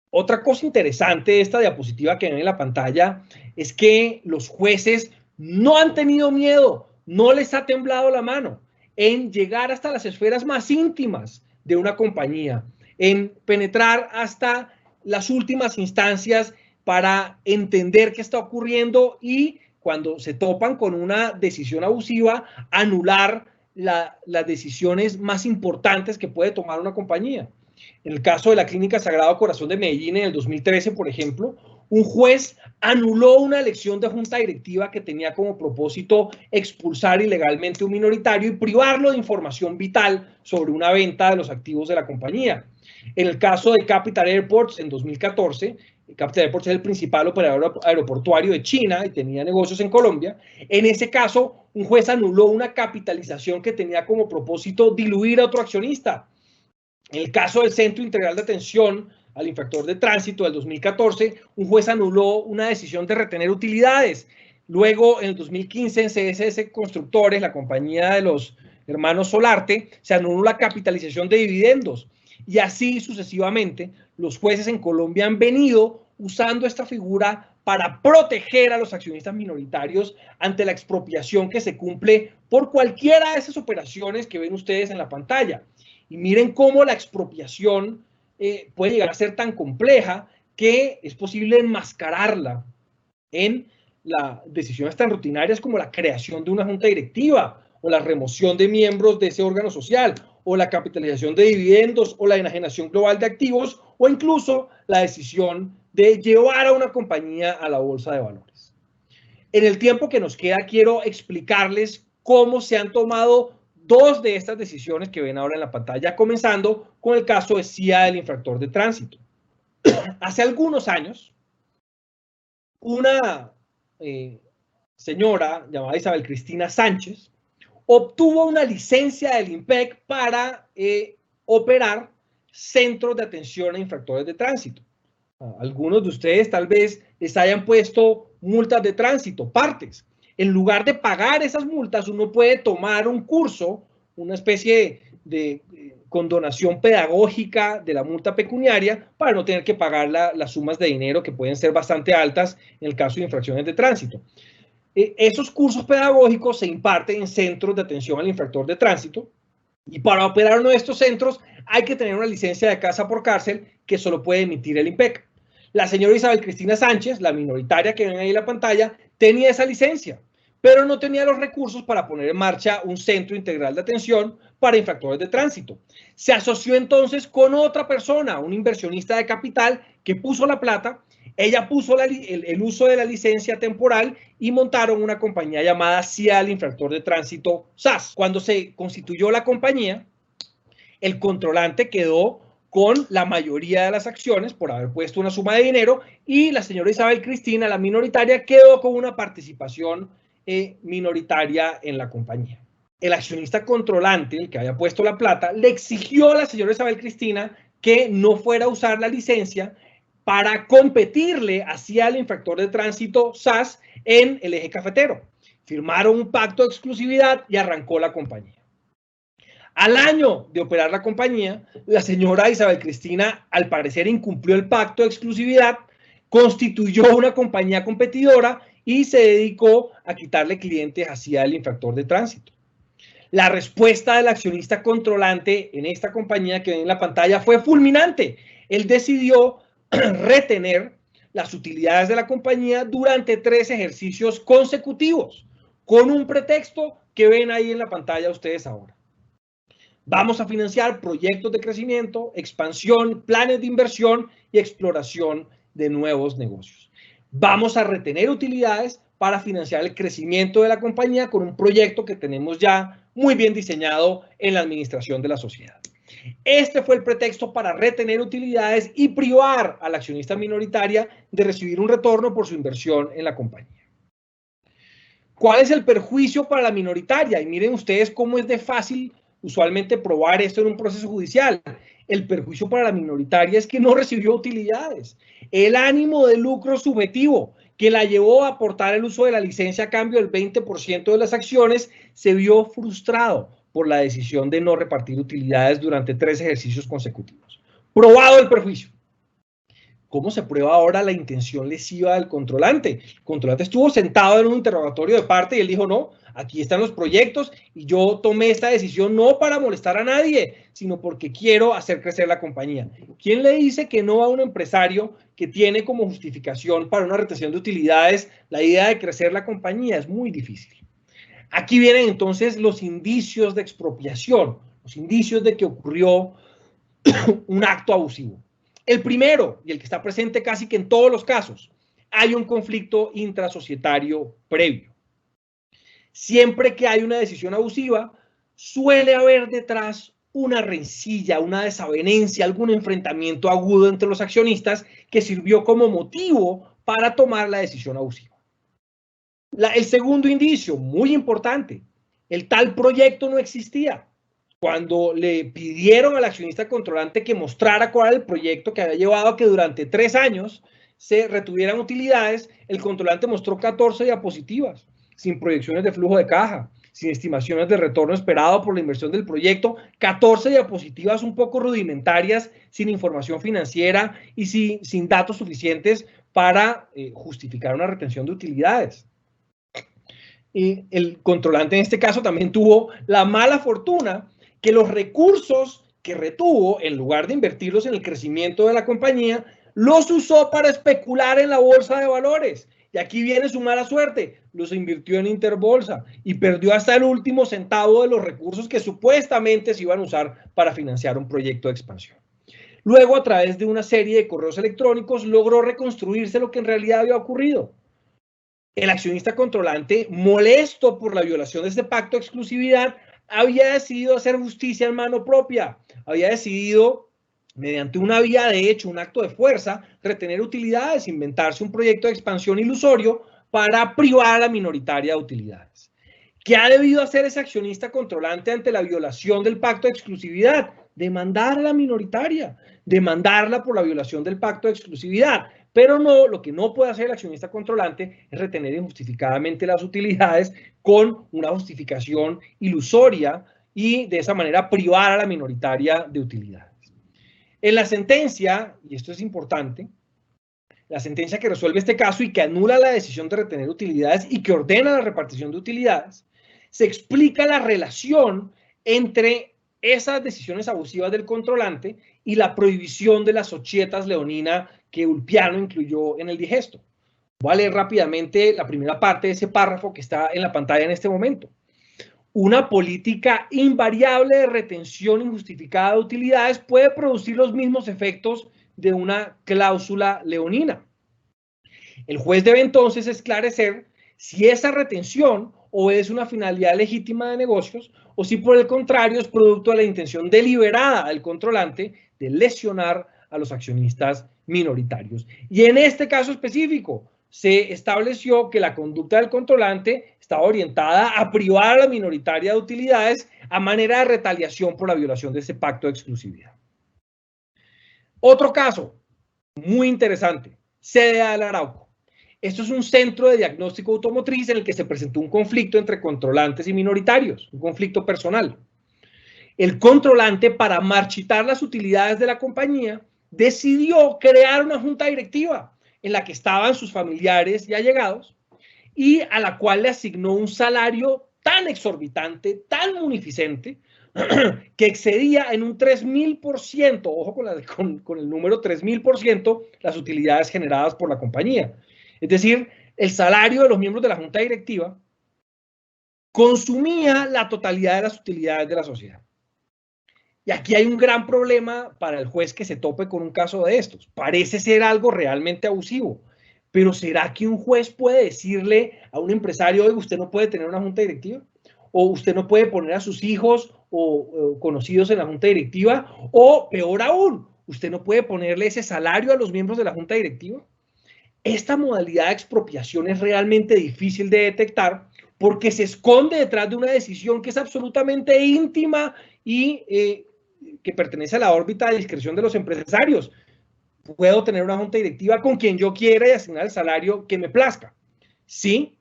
Speaker 2: Otra cosa interesante de esta diapositiva que ven en la pantalla es que los jueces no han tenido miedo, no les ha temblado la mano en llegar hasta las esferas más íntimas de una compañía, en penetrar hasta las últimas instancias para entender qué está ocurriendo y cuando se topan con una decisión abusiva, anular las decisiones más importantes que puede tomar una compañía. En el caso de la Clínica Sagrado Corazón de Medellín en el 2013, por ejemplo, un juez anuló una elección de junta directiva que tenía como propósito expulsar ilegalmente un minoritario y privarlo de información vital sobre una venta de los activos de la compañía. En el caso de Capital Airports en 2014, Capital Airports es el principal operador aeroportuario de China y tenía negocios en Colombia. En ese caso, un juez anuló una capitalización que tenía como propósito diluir a otro accionista. En el caso del Centro Integral de Atención al Infractor de Tránsito del 2014, un juez anuló una decisión de retener utilidades. Luego, en el 2015, en CSS Constructores, la compañía de los hermanos Solarte, se anuló la capitalización de dividendos. Y así sucesivamente, los jueces en Colombia han venido usando esta figura para proteger a los accionistas minoritarios ante la expropiación que se cumple por cualquiera de esas operaciones que ven ustedes en la pantalla. Y miren cómo la expropiación puede llegar a ser tan compleja que es posible enmascararla en las decisiones tan rutinarias como la creación de una junta directiva o la remoción de miembros de ese órgano social o la capitalización de dividendos o la enajenación global de activos o incluso la decisión de llevar a una compañía a la bolsa de valores. En el tiempo que nos queda quiero explicarles cómo se han tomado dos de estas decisiones que ven ahora en la pantalla, comenzando con el caso de CIA del infractor de tránsito. Hace algunos años, una señora llamada Isabel Cristina Sánchez obtuvo una licencia del INPEC para operar centros de atención a infractores de tránsito. Algunos de ustedes tal vez les hayan puesto multas de tránsito, partes. En lugar de pagar esas multas, uno puede tomar un curso, una especie de condonación pedagógica de la multa pecuniaria para no tener que pagar las sumas de dinero que pueden ser bastante altas en el caso de infracciones de tránsito. Esos cursos pedagógicos se imparten en centros de atención al infractor de tránsito y para operar uno de estos centros hay que tener una licencia de casa por cárcel que solo puede emitir el INPEC. La señora Isabel Cristina Sánchez, la minoritaria que ven ahí en la pantalla, tenía esa licencia, pero no tenía los recursos para poner en marcha un centro integral de atención para infractores de tránsito. Se asoció entonces con otra persona, un inversionista de capital que puso la plata. Ella puso el uso de la licencia temporal y montaron una compañía llamada CIA del infractor de tránsito SAS. Cuando se constituyó la compañía, el controlante quedó con la mayoría de las acciones por haber puesto una suma de dinero y la señora Isabel Cristina, la minoritaria, quedó con una participación minoritaria en la compañía. El accionista controlante, el que había puesto la plata, le exigió a la señora Isabel Cristina que no fuera a usar la licencia para competirle hacia el infractor de tránsito SAS en el eje cafetero. Firmaron un pacto de exclusividad y arrancó la compañía. Al año de operar la compañía, la señora Isabel Cristina, al parecer, incumplió el pacto de exclusividad, constituyó una compañía competidora y se dedicó a quitarle clientes hacia el infractor de tránsito. La respuesta del accionista controlante en esta compañía que ven en la pantalla fue fulminante. Él decidió retener las utilidades de la compañía durante 3 ejercicios consecutivos, con un pretexto que ven ahí en la pantalla ustedes ahora. Vamos a financiar proyectos de crecimiento, expansión, planes de inversión y exploración de nuevos negocios. Vamos a retener utilidades para financiar el crecimiento de la compañía con un proyecto que tenemos ya muy bien diseñado en la administración de la sociedad. Este fue el pretexto para retener utilidades y privar a la accionista minoritaria de recibir un retorno por su inversión en la compañía. ¿Cuál es el perjuicio para la minoritaria? Y miren ustedes cómo es de fácil usualmente probar esto en un proceso judicial. El perjuicio para la minoritaria es que no recibió utilidades. El ánimo de lucro subjetivo que la llevó a aportar el uso de la licencia a cambio del 20% de las acciones se vio frustrado por la decisión de no repartir utilidades durante 3 ejercicios consecutivos. Probado el perjuicio. ¿Cómo se prueba ahora la intención lesiva del controlante? El controlante estuvo sentado en un interrogatorio de parte y él dijo, no, aquí están los proyectos y yo tomé esta decisión no para molestar a nadie, sino porque quiero hacer crecer la compañía. ¿Quién le dice que no a un empresario que tiene como justificación para una retención de utilidades la idea de crecer la compañía? Es muy difícil. Aquí vienen entonces los indicios de expropiación, los indicios de que ocurrió un acto abusivo. El primero, y el que está presente casi que en todos los casos, hay un conflicto intrasocietario previo. Siempre que hay una decisión abusiva, suele haber detrás una rencilla, una desavenencia, algún enfrentamiento agudo entre los accionistas que sirvió como motivo para tomar la decisión abusiva. El segundo indicio, muy importante, el tal proyecto no existía. Cuando le pidieron al accionista controlante que mostrara cuál era el proyecto que había llevado a que durante 3 años se retuvieran utilidades, el controlante mostró 14 diapositivas, sin proyecciones de flujo de caja, sin estimaciones de retorno esperado por la inversión del proyecto, 14 diapositivas un poco rudimentarias, sin información financiera y sin datos suficientes para justificar una retención de utilidades. El controlante en este caso también tuvo la mala fortuna que los recursos que retuvo, en lugar de invertirlos en el crecimiento de la compañía, los usó para especular en la bolsa de valores. Y aquí viene su mala suerte, los invirtió en Interbolsa y perdió hasta el último centavo de los recursos que supuestamente se iban a usar para financiar un proyecto de expansión. Luego, a través de una serie de correos electrónicos, logró reconstruirse lo que en realidad había ocurrido. El accionista controlante, molesto por la violación de este pacto de exclusividad, había decidido hacer justicia en mano propia. Había decidido, mediante una vía de hecho, un acto de fuerza, retener utilidades, inventarse un proyecto de expansión ilusorio para privar a la minoritaria de utilidades. ¿Qué ha debido hacer ese accionista controlante ante la violación del pacto de exclusividad? Demandar a la minoritaria, demandarla por la violación del pacto de exclusividad. Pero no, lo que no puede hacer el accionista controlante es retener injustificadamente las utilidades con una justificación ilusoria y de esa manera privar a la minoritaria de utilidades. En la sentencia, y esto es importante, la sentencia que resuelve este caso y que anula la decisión de retener utilidades y que ordena la repartición de utilidades, se explica la relación entre esas decisiones abusivas del controlante y la prohibición de la Societas Leonina que Ulpiano incluyó en el digesto. Voy a leer rápidamente la primera parte de ese párrafo que está en la pantalla en este momento. Una política invariable de retención injustificada de utilidades puede producir los mismos efectos de una cláusula leonina. El juez debe entonces esclarecer si esa retención obedece una finalidad legítima de negocios o si por el contrario es producto de la intención deliberada del controlante de lesionar a los accionistas minoritarios. Y en este caso específico se estableció que la conducta del controlante estaba orientada a privar a la minoritaria de utilidades a manera de retaliación por la violación de ese pacto de exclusividad. Otro caso muy interesante, CDA del Arauco. Esto es un centro de diagnóstico automotriz en el que se presentó un conflicto entre controlantes y minoritarios, un conflicto personal. El controlante, para marchitar las utilidades de la compañía, decidió crear una junta directiva en la que estaban sus familiares y allegados y a la cual le asignó un salario tan exorbitante, tan munificente, que excedía en un 3000%, ojo con el número 3000%, las utilidades generadas por la compañía. Es decir, el salario de los miembros de la junta directiva consumía la totalidad de las utilidades de la sociedad. Y aquí hay un gran problema para el juez que se tope con un caso de estos. Parece ser algo realmente abusivo, pero ¿será que un juez puede decirle a un empresario, oye, usted no puede tener una junta directiva? ¿O usted no puede poner a sus hijos o conocidos en la junta directiva? O peor aún, ¿usted no puede ponerle ese salario a los miembros de la junta directiva? Esta modalidad de expropiación es realmente difícil de detectar porque se esconde detrás de una decisión que es absolutamente íntima y que pertenece a la órbita de discreción de los empresarios. Puedo tener una junta directiva con quien yo quiera y asignar el salario que me plazca. Sí,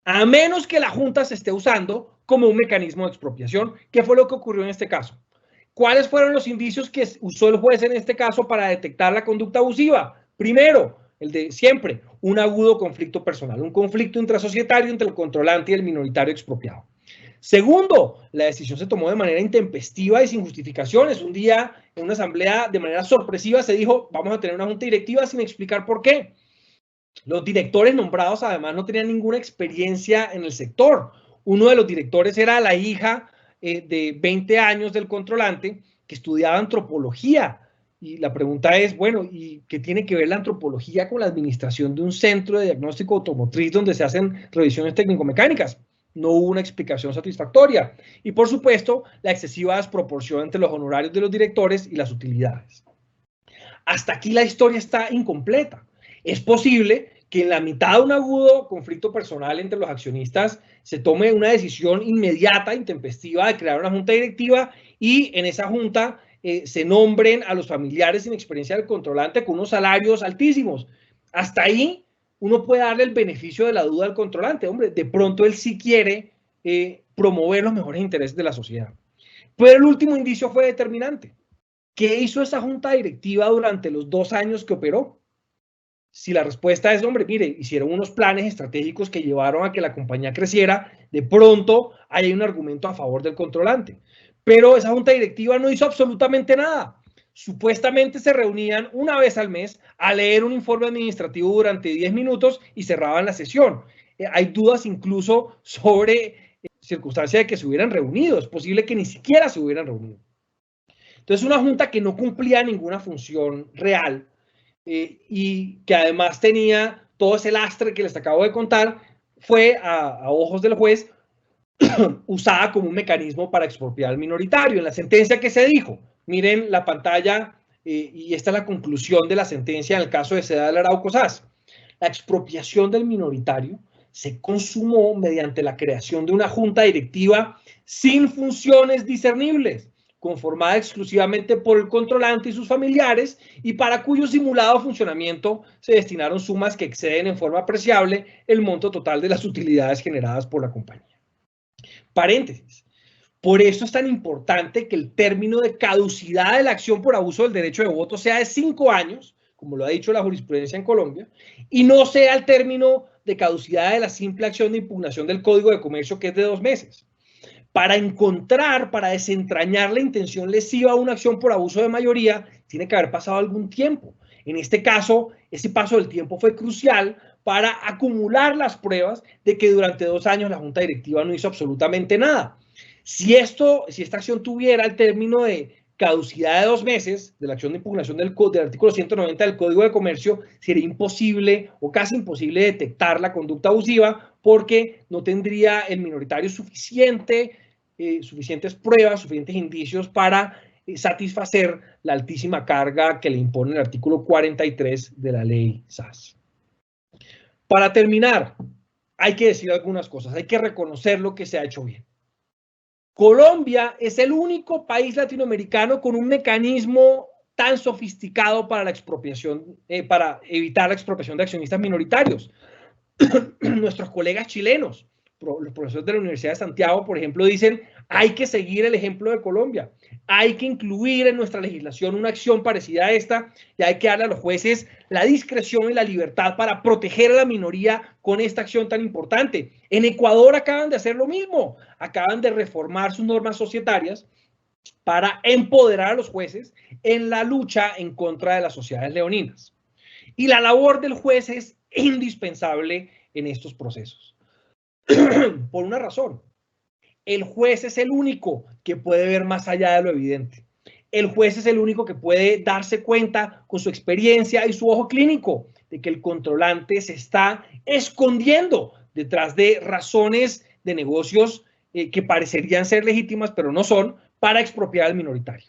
Speaker 2: a menos que la junta se esté usando como un mecanismo de expropiación, que fue lo que ocurrió en este caso. ¿Cuáles fueron los indicios que usó el juez en este caso para detectar la conducta abusiva? Primero, el de siempre, un agudo conflicto personal, un conflicto intrasocietario entre el controlante y el minoritario expropiado. Segundo, la decisión se tomó de manera intempestiva y sin justificaciones. Un día, en una asamblea, de manera sorpresiva, se dijo, vamos a tener una junta directiva sin explicar por qué. Los directores nombrados, además, no tenían ninguna experiencia en el sector. Uno de los directores era la hija de 20 años del controlante que estudiaba antropología. Y la pregunta es, bueno, ¿y qué tiene que ver la antropología con la administración de un centro de diagnóstico automotriz donde se hacen revisiones técnico-mecánicas? No hubo una explicación satisfactoria. Y, por supuesto, la excesiva desproporción entre los honorarios de los directores y las utilidades. Hasta aquí la historia está incompleta. Es posible que en la mitad de un agudo conflicto personal entre los accionistas se tome una decisión inmediata, intempestiva, de crear una junta directiva y en esa junta se nombren a los familiares sin experiencia del controlante con unos salarios altísimos. Hasta ahí uno puede darle el beneficio de la duda al controlante. Hombre, de pronto él sí quiere promover los mejores intereses de la sociedad. Pero el último indicio fue determinante. ¿Qué hizo esa junta directiva durante los 2 años que operó? Si la respuesta es, hombre, mire, hicieron unos planes estratégicos que llevaron a que la compañía creciera, de pronto hay un argumento a favor del controlante. pero esa junta directiva no hizo absolutamente nada. Supuestamente se reunían una vez al mes a leer un informe administrativo durante 10 minutos y cerraban la sesión. Hay dudas incluso sobre circunstancia de que se hubieran reunido. Es posible que ni siquiera se hubieran reunido. Entonces, una junta que no cumplía ninguna función real y que además tenía todo ese lastre que les acabo de contar, fue a ojos del juez usada como un mecanismo para expropiar al minoritario. En la sentencia que se dijo, miren la pantalla, y esta es la conclusión de la sentencia en el caso de Seda del Arauco Sas. La expropiación del minoritario se consumó mediante la creación de una junta directiva sin funciones discernibles, conformada exclusivamente por el controlante y sus familiares, y para cuyo simulado funcionamiento se destinaron sumas que exceden en forma apreciable el monto total de las utilidades generadas por la compañía. Paréntesis. Por eso es tan importante que el término de caducidad de la acción por abuso del derecho de voto sea de 5 años, como lo ha dicho la jurisprudencia en Colombia, y no sea el término de caducidad de la simple acción de impugnación del Código de Comercio, que es de 2 meses. Para encontrar, para desentrañar la intención lesiva de una acción por abuso de mayoría, tiene que haber pasado algún tiempo. En este caso, ese paso del tiempo fue crucial para acumular las pruebas de que durante 2 años la Junta Directiva no hizo absolutamente nada. Si esta acción tuviera el término de caducidad de 2 meses de la acción de impugnación del artículo 190 del Código de Comercio, sería imposible o casi imposible detectar la conducta abusiva porque no tendría el minoritario suficientes pruebas, suficientes indicios para satisfacer la altísima carga que le impone el artículo 43 de la ley SAS. Para terminar, hay que decir algunas cosas, hay que reconocer lo que se ha hecho bien. Colombia es el único país latinoamericano con un mecanismo tan sofisticado para la expropiación, para evitar la expropiación de accionistas minoritarios. Nuestros colegas chilenos, los profesores de la Universidad de Santiago, por ejemplo, dicen: hay que seguir el ejemplo de Colombia, hay que incluir en nuestra legislación una acción parecida a esta y hay que darle a los jueces la discreción y la libertad para proteger a la minoría con esta acción tan importante. En Ecuador acaban de hacer lo mismo, acaban de reformar sus normas societarias para empoderar a los jueces en la lucha en contra de las sociedades leoninas. Y la labor del juez es indispensable en estos procesos. Por una razón. El juez es el único que puede ver más allá de lo evidente. El juez es el único que puede darse cuenta con su experiencia y su ojo clínico de que el controlante se está escondiendo detrás de razones de negocios que parecerían ser legítimas, pero no son, para expropiar al minoritario.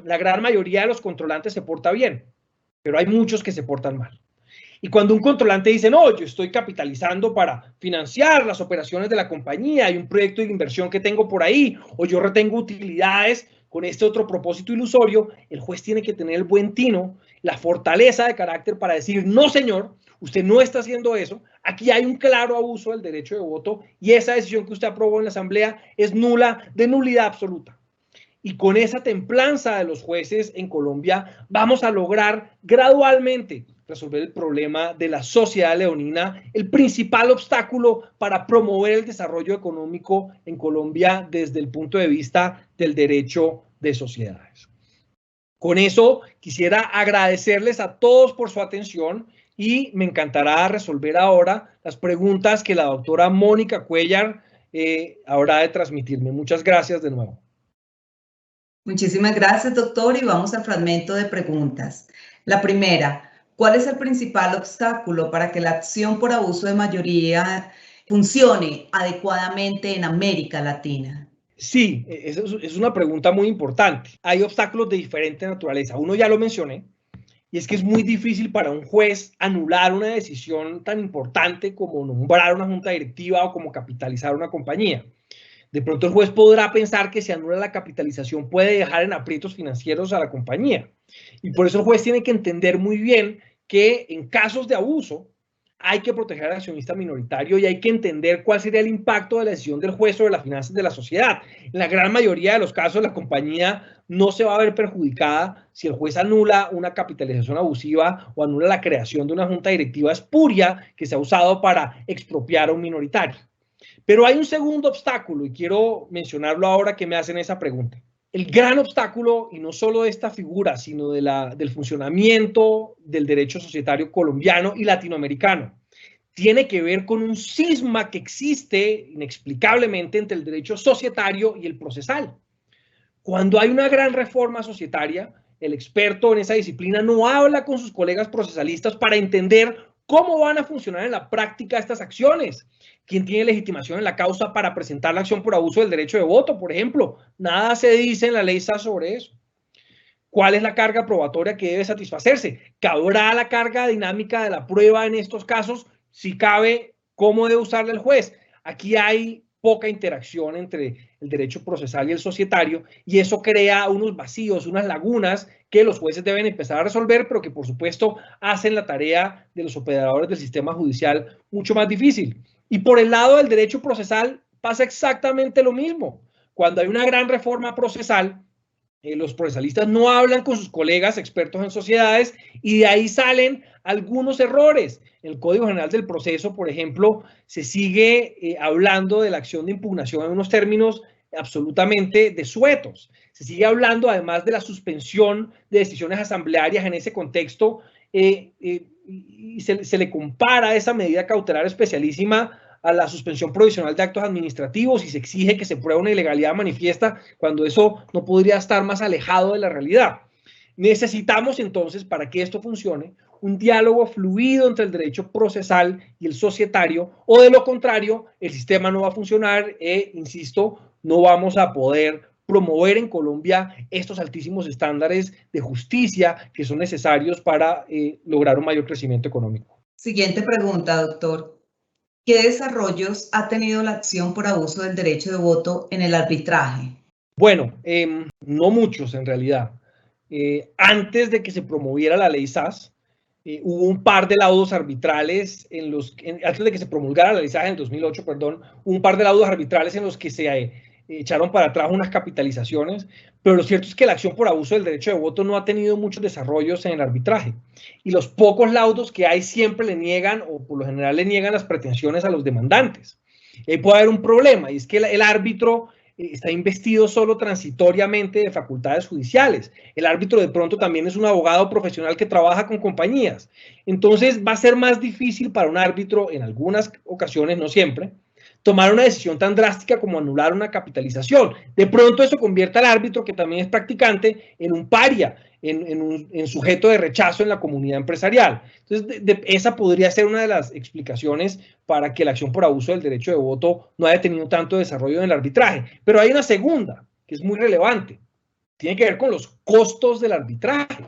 Speaker 2: La gran mayoría de los controlantes se porta bien, pero hay muchos que se portan mal. Y cuando un controlante dice: no, yo estoy capitalizando para financiar las operaciones de la compañía, hay un proyecto de inversión que tengo por ahí, o yo retengo utilidades con este otro propósito ilusorio, el juez tiene que tener el buen tino, la fortaleza de carácter para decir: no, señor, usted no está haciendo eso, aquí hay un claro abuso del derecho de voto y esa decisión que usted aprobó en la Asamblea es nula, de nulidad absoluta. Y con esa templanza de los jueces en Colombia vamos a lograr gradualmente resolver el problema de la sociedad leonina, el principal obstáculo para promover el desarrollo económico en Colombia desde el punto de vista del derecho de sociedades. Con eso quisiera agradecerles a todos por su atención y me encantará resolver ahora las preguntas que la doctora Mónica Cuéllar habrá de transmitirme. Muchas gracias de nuevo.
Speaker 1: Muchísimas gracias, doctor, y vamos al fragmento de preguntas. La primera: ¿cuál es el principal obstáculo para que la acción por abuso de mayoría funcione adecuadamente en América Latina?
Speaker 2: Sí, es una pregunta muy importante. Hay obstáculos de diferente naturaleza. Uno ya lo mencioné, y es que es muy difícil para un juez anular una decisión tan importante como nombrar una junta directiva o como capitalizar una compañía. De pronto el juez podrá pensar que si anula la capitalización puede dejar en aprietos financieros a la compañía. Y por eso el juez tiene que entender muy bien que en casos de abuso hay que proteger al accionista minoritario y hay que entender cuál sería el impacto de la decisión del juez sobre las finanzas de la sociedad. En la gran mayoría de los casos la compañía no se va a ver perjudicada si el juez anula una capitalización abusiva o anula la creación de una junta directiva espuria que se ha usado para expropiar a un minoritario. Pero hay un segundo obstáculo y quiero mencionarlo ahora que me hacen esa pregunta. El gran obstáculo, y no solo de esta figura, sino del funcionamiento del derecho societario colombiano y latinoamericano, tiene que ver con un cisma que existe inexplicablemente entre el derecho societario y el procesal. Cuando hay una gran reforma societaria, el experto en esa disciplina no habla con sus colegas procesalistas para entender cómo van a funcionar en la práctica estas acciones. ¿Quién tiene legitimación en la causa para presentar la acción por abuso del derecho de voto, por ejemplo? Nada se dice en la ley SAS sobre eso. ¿Cuál es la carga probatoria que debe satisfacerse? ¿Cabrá la carga dinámica de la prueba en estos casos? Si cabe, ¿cómo debe usarla el juez? Aquí hay poca interacción entre el derecho procesal y el societario y eso crea unos vacíos, unas lagunas que los jueces deben empezar a resolver, pero que por supuesto hacen la tarea de los operadores del sistema judicial mucho más difícil. Y por el lado del derecho procesal pasa exactamente lo mismo. Cuando hay una gran reforma procesal, los procesalistas no hablan con sus colegas expertos en sociedades y de ahí salen algunos errores. En el Código General del Proceso, por ejemplo, se sigue hablando de la acción de impugnación en unos términos absolutamente desuetos. Se sigue hablando además de la suspensión de decisiones asamblearias en ese contexto y se le compara esa medida cautelar especialísima a la suspensión provisional de actos administrativos y se exige que se pruebe una ilegalidad manifiesta cuando eso no podría estar más alejado de la realidad. Necesitamos entonces, para que esto funcione, un diálogo fluido entre el derecho procesal y el societario, o de lo contrario, el sistema no va a funcionar e, insisto, no vamos a poder promover en Colombia estos altísimos estándares de justicia que son necesarios para lograr un mayor crecimiento económico.
Speaker 1: Siguiente pregunta, doctor. ¿Qué desarrollos ha tenido la acción por abuso del derecho de voto en el arbitraje?
Speaker 2: Bueno, no muchos en realidad. Antes de que se promoviera la ley SAS, hubo un par de laudos arbitrales antes de que se promulgara la ley SAS en el 2008, perdón, hubo un par de laudos arbitrales en los que se echaron para atrás unas capitalizaciones, pero lo cierto es que la acción por abuso del derecho de voto no ha tenido muchos desarrollos en el arbitraje. Y los pocos laudos que hay siempre le niegan, o por lo general le niegan las pretensiones a los demandantes. Puede haber un problema, y es que el árbitro está investido solo transitoriamente de facultades judiciales. El árbitro de pronto también es un abogado profesional que trabaja con compañías. Entonces va a ser más difícil para un árbitro, en algunas ocasiones, no siempre, tomar una decisión tan drástica como anular una capitalización. De pronto eso convierte al árbitro, que también es practicante, en un paria, en sujeto de rechazo en la comunidad empresarial. Entonces, esa podría ser una de las explicaciones para que la acción por abuso del derecho de voto no haya tenido tanto desarrollo en el arbitraje. Pero hay una segunda, que es muy relevante. Tiene que ver con los costos del arbitraje.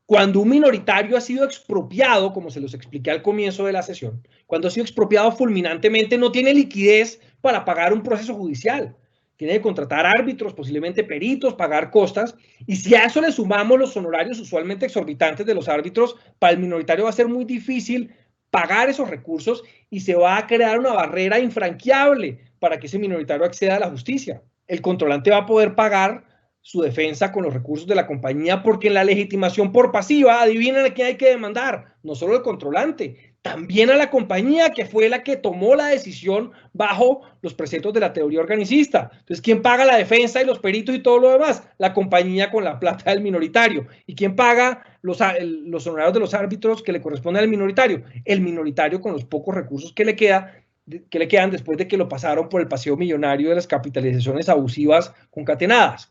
Speaker 2: Cuando un minoritario ha sido expropiado, como se los expliqué al comienzo de la sesión, cuando ha sido expropiado fulminantemente, no tiene liquidez para pagar un proceso judicial. Tiene que contratar árbitros, posiblemente peritos, pagar costas. Y si a eso le sumamos los honorarios usualmente exorbitantes de los árbitros, para el minoritario va a ser muy difícil pagar esos recursos y se va a crear una barrera infranqueable para que ese minoritario acceda a la justicia. El controlante va a poder pagar su defensa con los recursos de la compañía, porque en la legitimación por pasiva, adivinen a quién hay que demandar, no solo al controlante, también a la compañía que fue la que tomó la decisión bajo los preceptos de la teoría organicista. Entonces, ¿quién paga la defensa y los peritos y todo lo demás? La compañía con la plata del minoritario. ¿Y quién paga los honorarios de los árbitros que le corresponden al minoritario? El minoritario con los pocos recursos que le quedan después de que lo pasaron por el paseo millonario de las capitalizaciones abusivas concatenadas.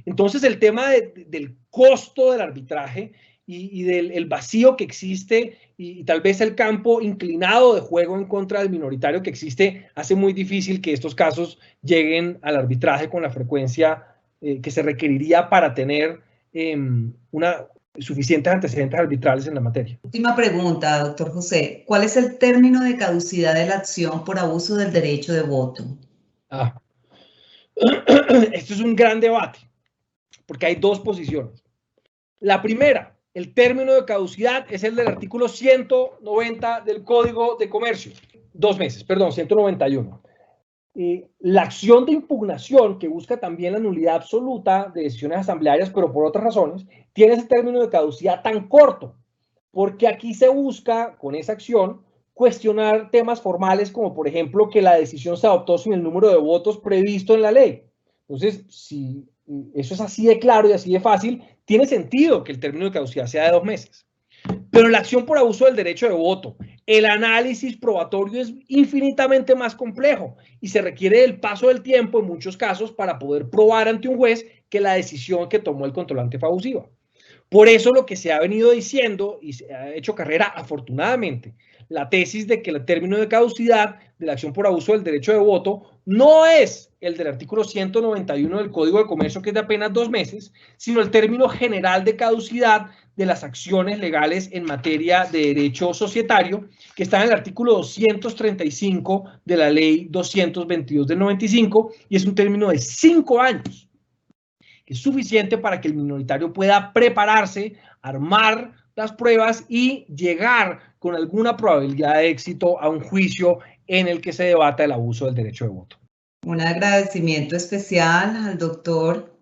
Speaker 2: Entonces, el tema del costo del arbitraje y del vacío que existe y tal vez el campo inclinado de juego en contra del minoritario que existe hace muy difícil que estos casos lleguen al arbitraje con la frecuencia que se requeriría para tener suficientes antecedentes arbitrales en la materia.
Speaker 1: Última pregunta, doctor José. ¿Cuál es el término de caducidad de la acción por abuso del derecho de voto?
Speaker 2: Esto es un gran debate, porque hay dos posiciones. La primera, el término de caducidad es el del artículo 190 del Código de Comercio. 191. La acción de impugnación, que busca también la nulidad absoluta de decisiones asamblearias, pero por otras razones, tiene ese término de caducidad tan corto, porque aquí se busca, con esa acción, cuestionar temas formales como, por ejemplo, que la decisión se adoptó sin el número de votos previsto en la ley. Entonces, si eso es así de claro y así de fácil, tiene sentido que el término de caducidad sea de 2 meses. Pero en la acción por abuso del derecho de voto, el análisis probatorio es infinitamente más complejo y se requiere del paso del tiempo en muchos casos para poder probar ante un juez que la decisión que tomó el controlante fue abusiva. Por eso lo que se ha venido diciendo y se ha hecho carrera, afortunadamente, la tesis de que el término de caducidad de la acción por abuso del derecho de voto no es el del artículo 191 del Código de Comercio, que es de apenas 2 meses, sino el término general de caducidad de las acciones legales en materia de derecho societario, que está en el artículo 235 de la ley 222 del 95, y es un término de 5 años. Es suficiente para que el minoritario pueda prepararse, armar las pruebas y llegar con alguna probabilidad de éxito a un juicio en el que se debata el abuso del derecho de voto.
Speaker 1: Un agradecimiento especial al doctor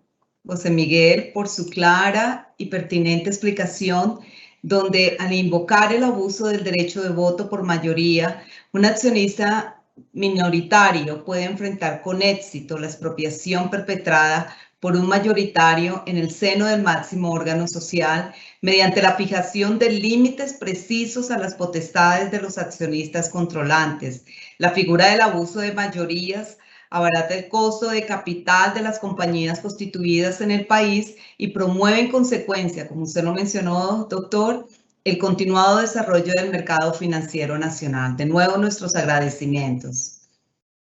Speaker 1: José Miguel por su clara y pertinente explicación, donde al invocar el abuso del derecho de voto por mayoría, un accionista minoritario puede enfrentar con éxito la expropiación perpetrada por un mayoritario en el seno del máximo órgano social mediante la fijación de límites precisos a las potestades de los accionistas controlantes. La figura del abuso de mayorías abarata el costo de capital de las compañías constituidas en el país y promueve en consecuencia, como usted lo mencionó, doctor, el continuado desarrollo del mercado financiero nacional. De nuevo, nuestros agradecimientos.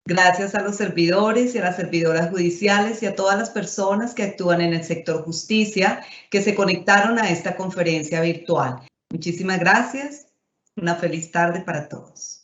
Speaker 1: Gracias a los servidores y a las servidoras judiciales y a todas las personas que actúan en el sector justicia que se conectaron a esta conferencia virtual. Muchísimas gracias. Una feliz tarde para todos.